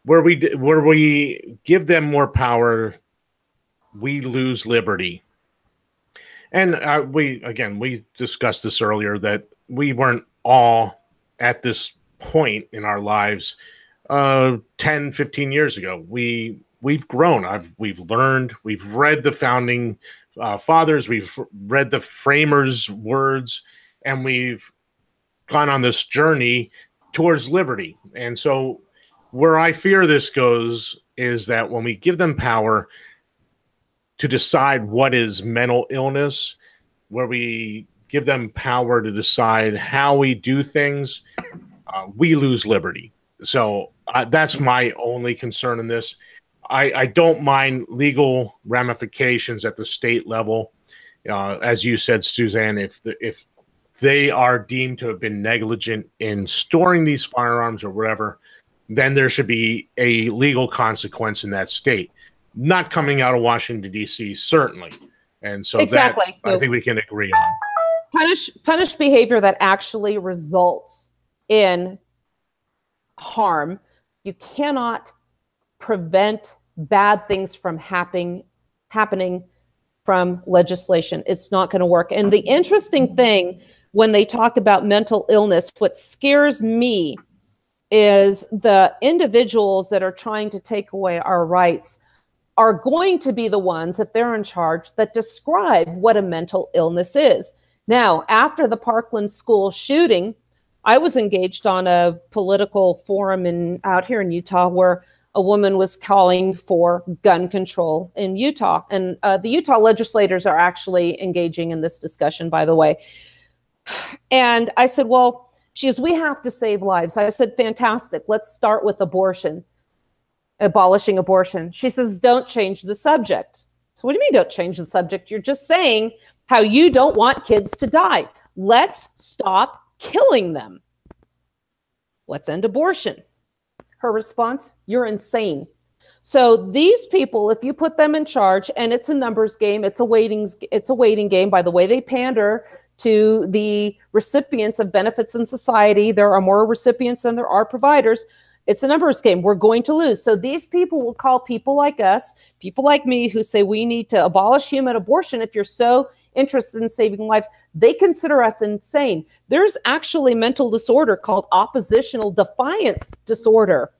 where we give them more power, we lose liberty. And we discussed this earlier, that we weren't all at this point in our lives 10, 15 years ago. We've grown. We've learned. We've read the founding fathers. We've read the framers' words, and we've gone on this journey towards liberty. And so where I fear this goes is that when we give them power to decide what is mental illness, where we give them power to decide how we do things, we lose liberty. So that's my only concern in this. I don't mind legal ramifications at the state level. As you said, Suzanne, if they are deemed to have been negligent in storing these firearms or whatever, then there should be a legal consequence in that state. Not coming out of Washington, D.C., certainly. And so exactly. That I think we can agree on. Punish behavior that actually results in harm. You cannot prevent bad things from happening from legislation. It's not going to work. And the interesting thing when they talk about mental illness, what scares me is the individuals that are trying to take away our rights are going to be the ones, if they're in charge, that describe what a mental illness is. Now, after the Parkland school shooting, I was engaged on a political forum out here in Utah where a woman was calling for gun control in Utah. And the Utah legislators are actually engaging in this discussion, by the way. And I said, well, she goes, we have to save lives. I said, fantastic. Let's start with abortion, abolishing abortion. She says, don't change the subject. So what do you mean don't change the subject? You're just saying how you don't want kids to die. Let's stop killing them. Let's end abortion. Her response, you're insane. So these people, if you put them in charge, and it's a numbers game, it's a waiting game. By the way, they pander to the recipients of benefits in society. There are more recipients than there are providers. It's a numbers game. We're going to lose. So these people will call people like us, people like me, who say we need to abolish human abortion. If you're so interested in saving lives, they consider us insane. There's actually a mental disorder called oppositional defiance disorder.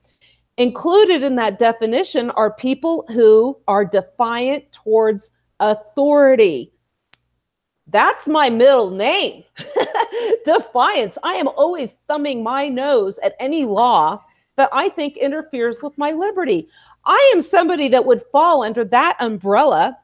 Included in that definition are people who are defiant towards authority. That's my middle name. Defiance. I am always thumbing my nose at any law that I think interferes with my liberty. I am somebody that would fall under that umbrella,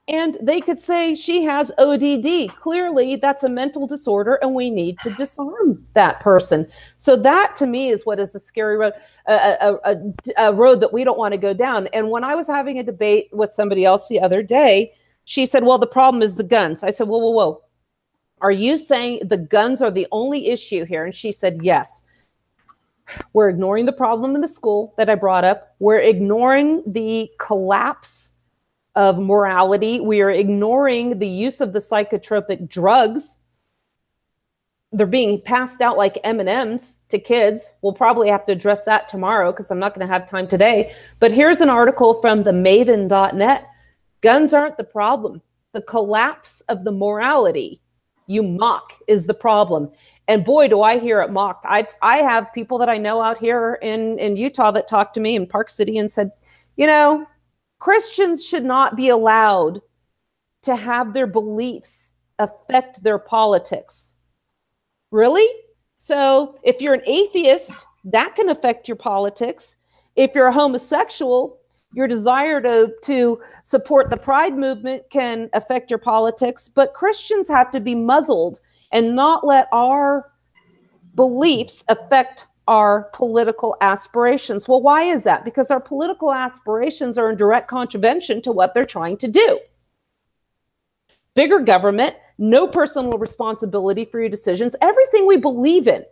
and they could say she has ODD. Clearly, that's a mental disorder, and we need to disarm that person. So that, to me, is what is a scary road, a road that we don't want to go down. And when I was having a debate with somebody else the other day, she said, well, the problem is the guns. I said, whoa, whoa, whoa. Are you saying the guns are the only issue here? And she said, yes. We're ignoring the problem in the school that I brought up. We're ignoring the collapse of morality. We are ignoring the use of the psychotropic drugs. They're being passed out like M&Ms to kids. We'll probably have to address that tomorrow because I'm not going to have time today. But here's an article from the maven.net. Guns aren't the problem. The collapse of the morality you mock is the problem. And boy, do I hear it mocked. I have people that I know out here in Utah that talked to me in Park City and said, you know, Christians should not be allowed to have their beliefs affect their politics. Really? So if you're an atheist, that can affect your politics. If you're a homosexual, your desire to support the Pride movement can affect your politics. But Christians have to be muzzled and not let our beliefs affect our political aspirations. Well, why is that? Because our political aspirations are in direct contravention to what they're trying to do. Bigger government, no personal responsibility for your decisions. Everything we believe in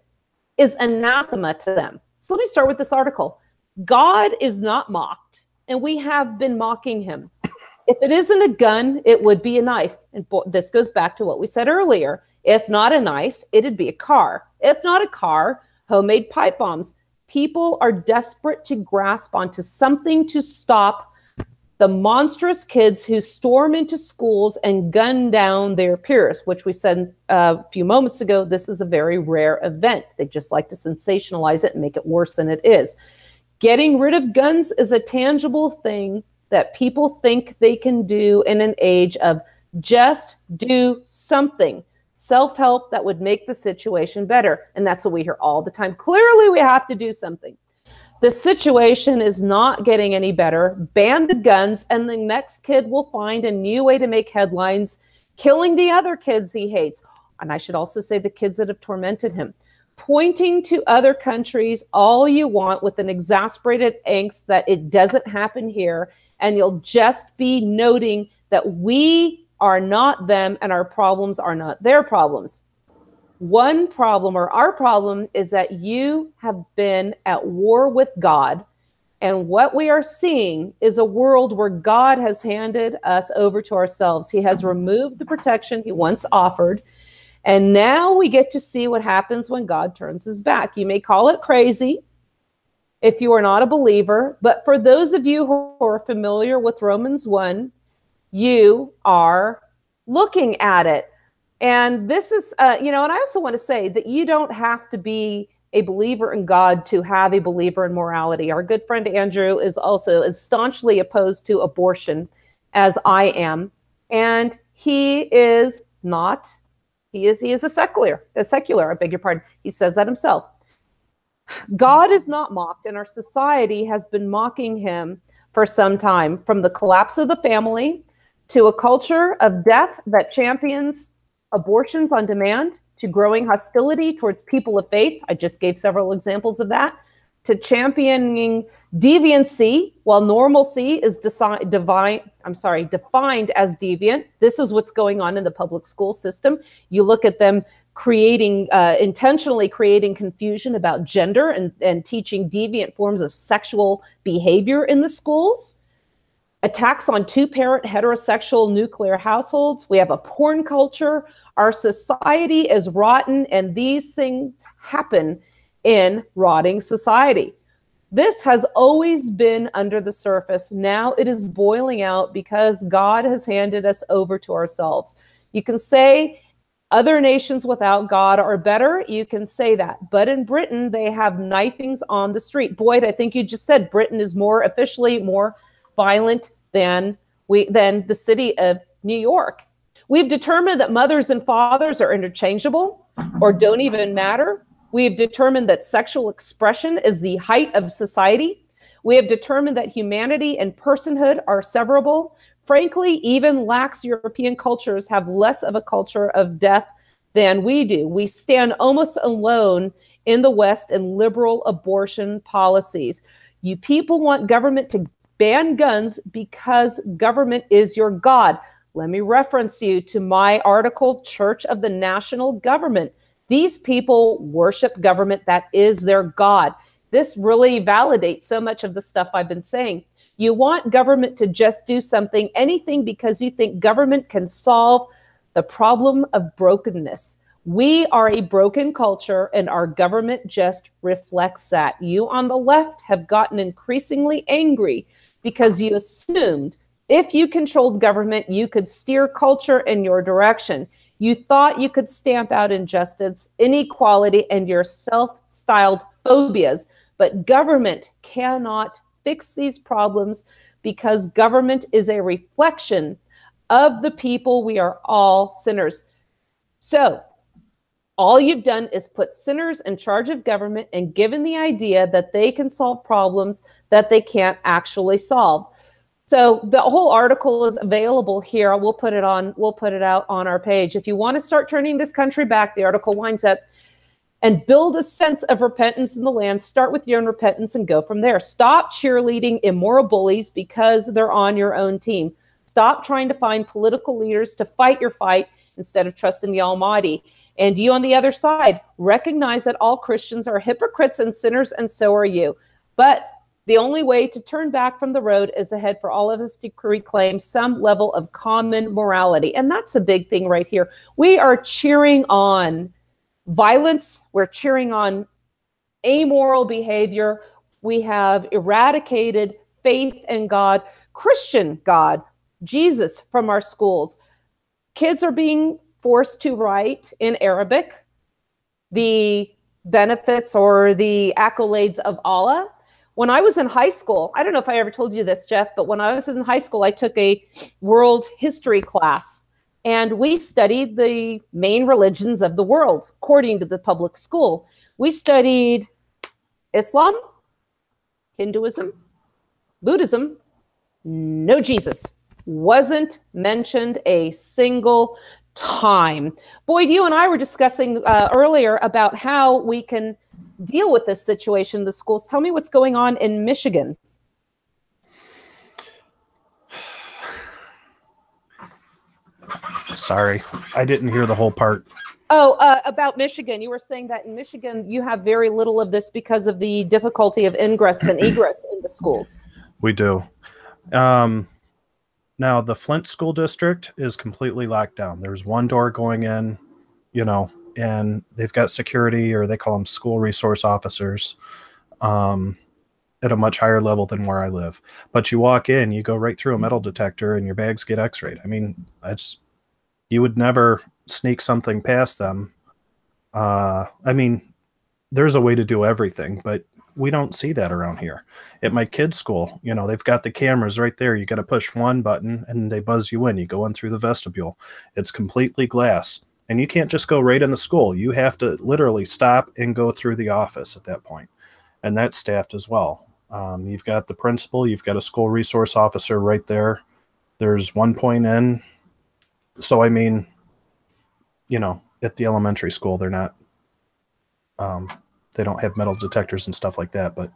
is anathema to them. So let me start with this article. God is not mocked, and we have been mocking him. If it isn't a gun, it would be a knife. And this goes back to what we said earlier. If not a knife, it'd be a car. If not a car, homemade pipe bombs. People are desperate to grasp onto something to stop the monstrous kids who storm into schools and gun down their peers, which we said a few moments ago, this is a very rare event. They just like to sensationalize it and make it worse than it is. Getting rid of guns is a tangible thing that people think they can do in an age of just do something. Self-help that would make the situation better. And that's what we hear all the time. Clearly, we have to do something. The situation is not getting any better. Ban the guns, and the next kid will find a new way to make headlines, killing the other kids he hates. And I should also say the kids that have tormented him. Pointing to other countries all you want with an exasperated angst that it doesn't happen here, and you'll just be noting that we are not them and our problems are not their problems. One problem, or our problem, is that you have been at war with God, and what we are seeing is a world where God has handed us over to ourselves. He has removed the protection he once offered, and now we get to see what happens when God turns his back. You may call it crazy if you are not a believer, but for those of you who are familiar with Romans 1, you are looking at it. And this is, and I also want to say that you don't have to be a believer in God to have a believer in morality. Our good friend Andrew is also as staunchly opposed to abortion as I am. And he is not, he is a secular, I beg your pardon. He says that himself. God is not mocked, and our society has been mocking him for some time, from the collapse of the family to a culture of death that champions abortions on demand, to growing hostility towards people of faith. I just gave several examples of that. To championing deviancy, while normalcy is defined as deviant. This is what's going on in the public school system. You look at them intentionally creating confusion about gender and teaching deviant forms of sexual behavior in the schools. Attacks on two-parent heterosexual nuclear households. We have a porn culture. Our society is rotten, and these things happen in rotting society. This has always been under the surface. Now it is boiling out because God has handed us over to ourselves. You can say other nations without God are better. You can say that. But in Britain, they have knifings on the street. Boyd, I think you just said Britain is officially more violent than the city of New York. We've determined that mothers and fathers are interchangeable or don't even matter. We've determined that sexual expression is the height of society. We have determined that humanity and personhood are severable. Frankly, even lax European cultures have less of a culture of death than we do. We stand almost alone in the West in liberal abortion policies. You people want government to ban guns because government is your God. Let me reference you to my article, Church of the National Government. These people worship government. That is their God. this really validates so much of the stuff I've been saying. You want government to just do something, anything, because you think government can solve the problem of brokenness. We are a broken culture, and our government just reflects that. You on the left have gotten increasingly angry because you assumed if you controlled government, you could steer culture in your direction. You thought you could stamp out injustice, inequality, and your self-styled phobias, but government cannot fix these problems because government is a reflection of the people. We are all sinners. So all you've done is put sinners in charge of government and given the idea that they can solve problems that they can't actually solve. So the whole article is available here. We'll put it out on our page. If you want to start turning this country back, the article winds up, and build a sense of repentance in the land. Start with your own repentance and go from there. Stop cheerleading immoral bullies because they're on your own team. Stop trying to find political leaders to fight your fight instead of trusting the Almighty. And you on the other side, recognize that all Christians are hypocrites and sinners, and so are you. But the only way to turn back from the road is ahead for all of us to reclaim some level of common morality. And that's a big thing right here. We are cheering on violence. We're cheering on amoral behavior. We have eradicated faith in God, Christian God, Jesus, from our schools. Kids are being forced to write in Arabic the benefits or the accolades of Allah. When I was in high school, I don't know if I ever told you this, Jeff, but when I was in high school, I took a world history class. And we studied the main religions of the world, according to the public school. We studied Islam, Hinduism, Buddhism, no Jesus. Wasn't mentioned a single time. Boyd, you and I were discussing earlier about how we can deal with this situation in the schools. Tell me what's going on in Michigan. Sorry, I didn't hear the whole part. Oh, about Michigan. You were saying that in Michigan, you have very little of this because of the difficulty of ingress and egress in the schools. We do. Now, the Flint School District is completely locked down. There's one door going in, and they've got security, or they call them school resource officers, at a much higher level than where I live. But you walk in, you go right through a metal detector, and your bags get x-rayed. I mean, you would never sneak something past them. I mean, there's a way to do everything, but we don't see that around here. At my kids' school, they've got the cameras right there. You got to push one button and they buzz you in. You go in through the vestibule. It's completely glass. And you can't just go right in the school. You have to literally stop and go through the office at that point. And that's staffed as well. You've got the principal. You've got a school resource officer right there. There's one point in. So, I mean, at the elementary school, they're not, they don't have metal detectors and stuff like that, but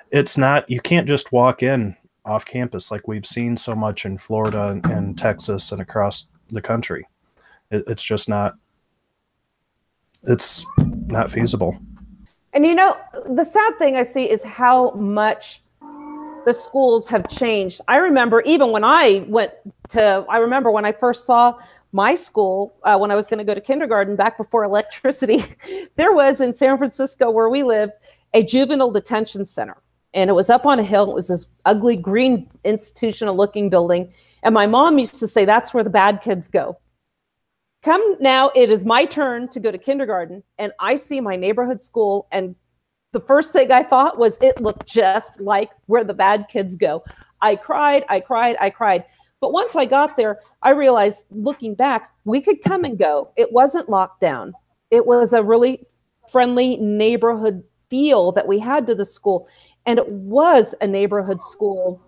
it's not, you can't just walk in off campus like we've seen so much in Florida and Texas and across the country. It's just not, it's not feasible. And the sad thing I see is how much the schools have changed. I remember even when I remember when I first saw my school, when I was going to go to kindergarten back before electricity, there was in San Francisco where we lived, a juvenile detention center. And it was up on a hill. It was this ugly green institutional looking building. And my mom used to say, that's where the bad kids go. Come now, it is my turn to go to kindergarten. And I see my neighborhood school. And the first thing I thought was it looked just like where the bad kids go. I cried. But once I got there, I realized, looking back, we could come and go. It wasn't locked down. It was a really friendly neighborhood feel that we had to the school. And it was a neighborhood school.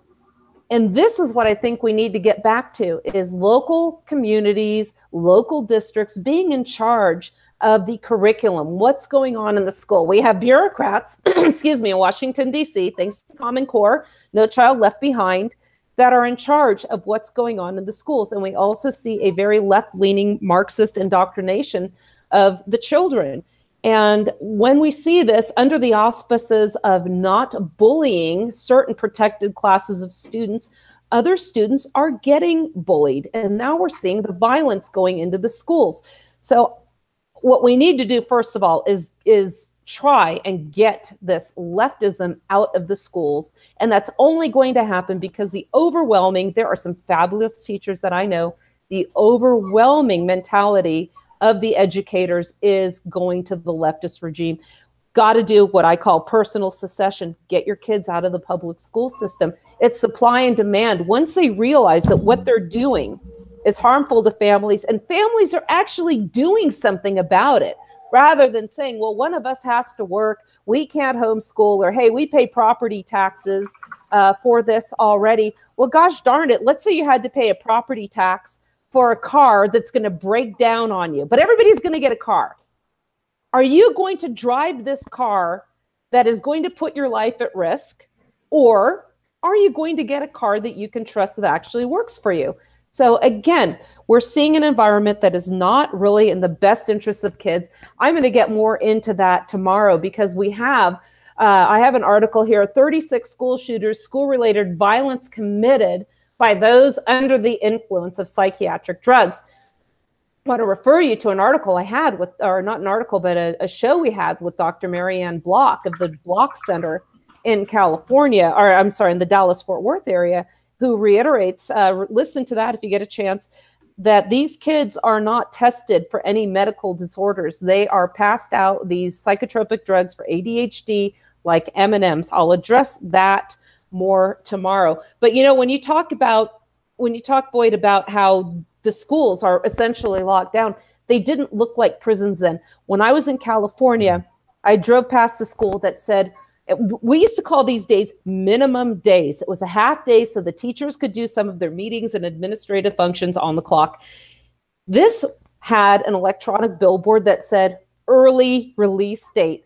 And this is what I think we need to get back to, is local communities, local districts being in charge of the curriculum. What's going on in the school? We have bureaucrats, in Washington, D.C., thanks to Common Core, No Child Left Behind, that are in charge of what's going on in the schools. And we also see a very left-leaning Marxist indoctrination of the children. And when we see this under the auspices of not bullying certain protected classes of students, other students are getting bullied. And now we're seeing the violence going into the schools. So what we need to do, first of all, is try and get this leftism out of the schools. And that's only going to happen because there are some fabulous teachers that I know, the overwhelming mentality of the educators is going to the leftist regime. Got to do what I call personal secession. Get your kids out of the public school system. It's supply and demand. Once they realize that what they're doing is harmful to families, and families are actually doing something about it, rather than saying, well, one of us has to work, we can't homeschool, or hey, we pay property taxes for this already. Well, gosh darn it, let's say you had to pay a property tax for a car that's going to break down on you, but everybody's going to get a car. Are you going to drive this car that is going to put your life at risk, or are you going to get a car that you can trust that actually works for you? So again, we're seeing an environment that is not really in the best interests of kids. I'm going to get more into that tomorrow because we have, I have an article here, 36 school shooters, school-related violence committed by those under the influence of psychiatric drugs. I want to refer you to an article I had with, or not an article, but a show we had with Dr. Marianne Block of the Block Center in California, or I'm sorry, in the Dallas-Fort Worth area, who reiterates, listen to that if you get a chance, that these kids are not tested for any medical disorders. They are passed out these psychotropic drugs for ADHD, like M&Ms. I'll address that more tomorrow. But you know, when you talk, Boyd, about how the schools are essentially locked down, they didn't look like prisons then. When I was in California, I drove past a school that said, we used to call these days minimum days. It was a half day so the teachers could do some of their meetings and administrative functions on the clock. This had an electronic billboard that said early release date.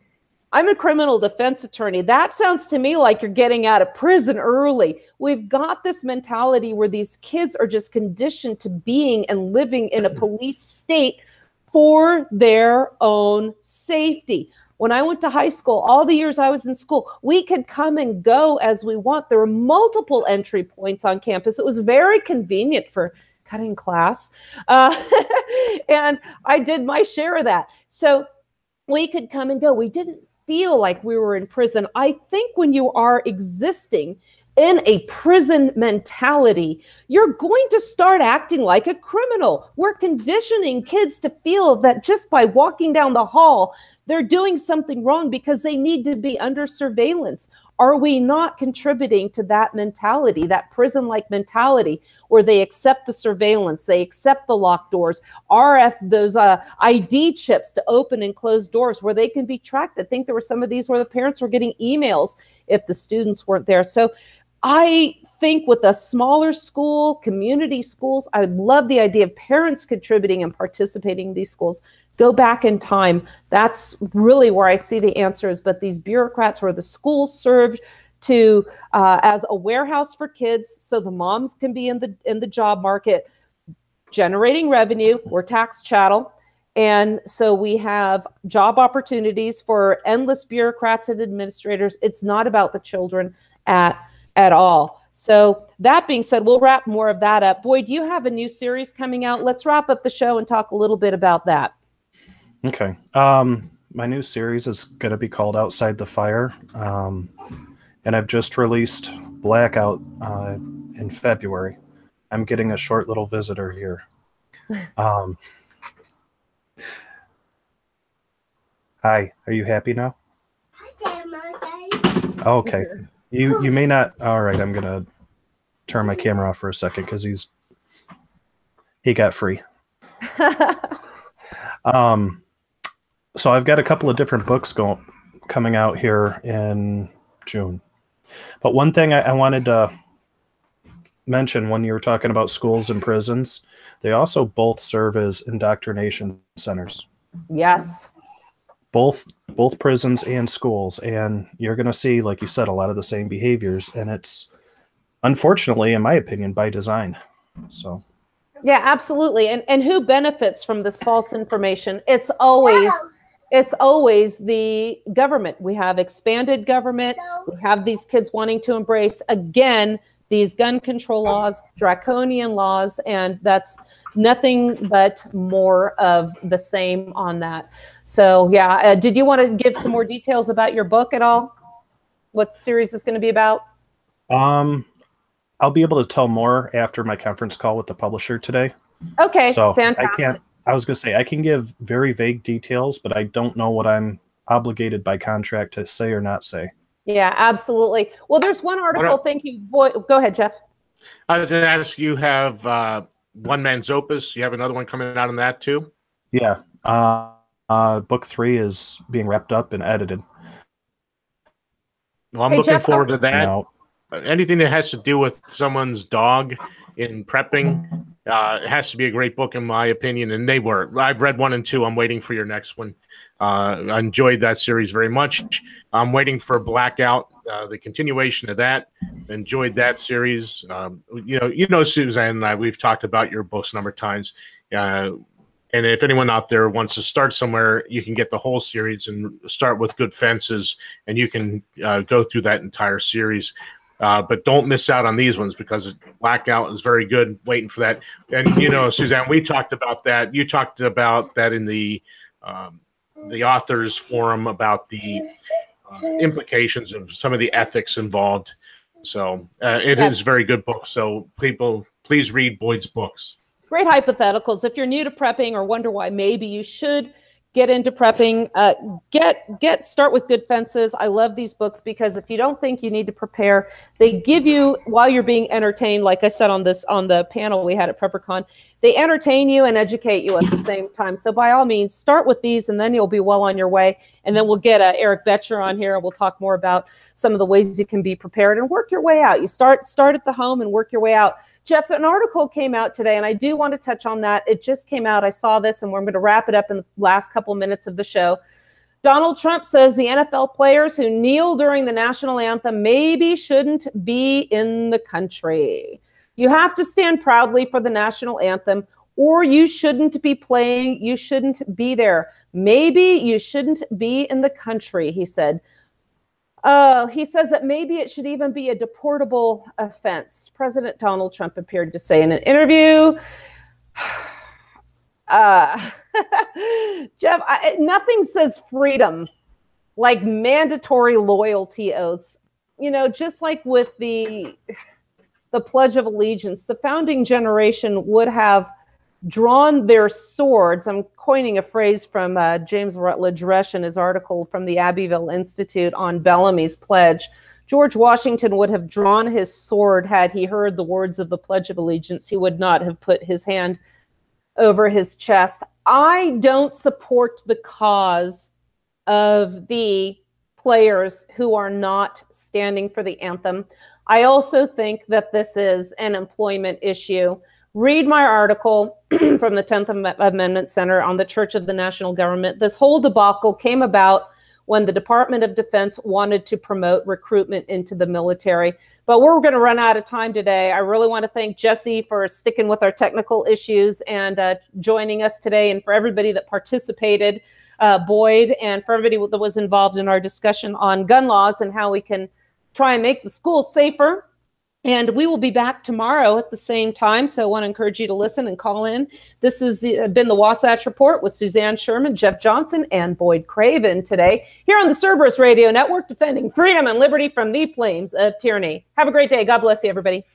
I'm a criminal defense attorney. That sounds to me like you're getting out of prison early. We've got this mentality where these kids are just conditioned to being and living in a police state for their own safety. When I went to high school, all the years I was in school, we could come and go as we want. There were multiple entry points on campus. It was very convenient for cutting class. And I did my share of that. So we could come and go. We didn't feel like we were in prison. I think when you are existing in a prison mentality, you're going to start acting like a criminal. We're conditioning kids to feel that just by walking down the hall, they're doing something wrong because they need to be under surveillance. Are we not contributing to that mentality, that prison-like mentality, where they accept the surveillance, they accept the locked doors, RF, those ID chips to open and close doors where they can be tracked? I think there were some of these where the parents were getting emails if the students weren't there. So I think with a smaller school, community schools, I would love the idea of parents contributing and participating in these schools. Go back in time. That's really where I see the answers. But these bureaucrats, where the schools served to as a warehouse for kids, so the moms can be in the job market, generating revenue. We're tax chattel. And so we have job opportunities for endless bureaucrats and administrators. It's not about the children at all. So that being said, we'll wrap more of that up. Boyd, you have a new series coming out. Let's wrap up the show and talk a little bit about that. Okay. My new series is going to be called Outside the Fire. And I've just released Blackout in February. I'm getting a short little visitor here. Hi, are you happy now? Okay. You may not. All right, I'm going to turn my camera off for a second because he got free. So I've got a couple of different books coming out here in June. But one thing I wanted to mention when you were talking about schools and prisons, they also both serve as indoctrination centers. Yes. Both prisons and schools. And you're going to see, like you said, a lot of the same behaviors. And it's, unfortunately, in my opinion, by design. So. Yeah, absolutely. And who benefits from this false information? It's always It's always the government. We have expanded government. We have these kids wanting to embrace, again, these gun control laws, draconian laws, and that's nothing but more of the same on that. So, yeah, did you want to give some more details about your book at all? What the series is going to be about? I'll be able to tell more after my conference call with the publisher today. Okay, so fantastic. I was going to say, I can give very vague details, but I don't know what I'm obligated by contract to say or not say. Yeah, absolutely. Well, there's one article. Thank you. Go ahead, Jeff. I was going to ask, you have One Man's Opus. You have another one coming out on that too? Yeah. Book 3 is being wrapped up and edited. Well, I'm looking forward to that. Anything that has to do with someone's dog in prepping, it has to be a great book in my opinion, and they were. I've read 1 and 2. I'm waiting for your next one. I enjoyed that series very much. I'm waiting for Blackout, the continuation of that. Enjoyed that series. You know, Suzanne and I, we've talked about your books a number of times. And if anyone out there wants to start somewhere, you can get the whole series and start with Good Fences, and you can go through that entire series. But don't miss out on these ones because Blackout is very good. Waiting for that. And, you know, Suzanne, we talked about that. You talked about that in the authors forum about the implications of some of the ethics involved. So it is a very good book. So people, please read Boyd's books. Great hypotheticals. If you're new to prepping or wonder why maybe you should get into prepping, start with Good Fences. I love these books because if you don't think you need to prepare, they give you, while you're being entertained, like I said on the panel we had at PrepperCon, they entertain you and educate you at the same time. So by all means, start with these and then you'll be well on your way. And then we'll get Eric Betcher on here and we'll talk more about some of the ways you can be prepared and work your way out. You start at the home and work your way out. Jeff, an article came out today and I do want to touch on that. It just came out. I saw this and we're going to wrap it up in the last couple minutes of the show. Donald Trump says the NFL players who kneel during the national anthem maybe shouldn't be in the country. You have to stand proudly for the national anthem, or you shouldn't be playing. You shouldn't be there. Maybe you shouldn't be in the country, he said. He says that maybe it should even be a deportable offense. President Donald Trump appeared to say in an interview. Jeff, nothing says freedom like mandatory loyalty oaths. You know, just like with the Pledge of Allegiance, the founding generation would have drawn their swords. I'm coining a phrase from James Rutledge Resch in his article from the Abbeville Institute on Bellamy's pledge. George Washington would have drawn his sword had he heard the words of the Pledge of Allegiance. He would not have put his hand over his chest. I don't support the cause of the players who are not standing for the anthem. I also think that this is an employment issue. Read my article from the 10th Amendment Center on the Church of the National Government. This whole debacle came about when the Department of Defense wanted to promote recruitment into the military. But we're going to run out of time today. I really want to thank Jesse for sticking with our technical issues and joining us today, and for everybody that participated, Boyd, and for everybody that was involved in our discussion on gun laws and how we can try and make the schools safer. And we will be back tomorrow at the same time. So I want to encourage you to listen and call in. This has been the Wasatch Report with Suzanne Sherman, Jeff Johnson, and Boyd Craven today here on the Cerberus Radio Network, defending freedom and liberty from the flames of tyranny. Have a great day. God bless you, everybody.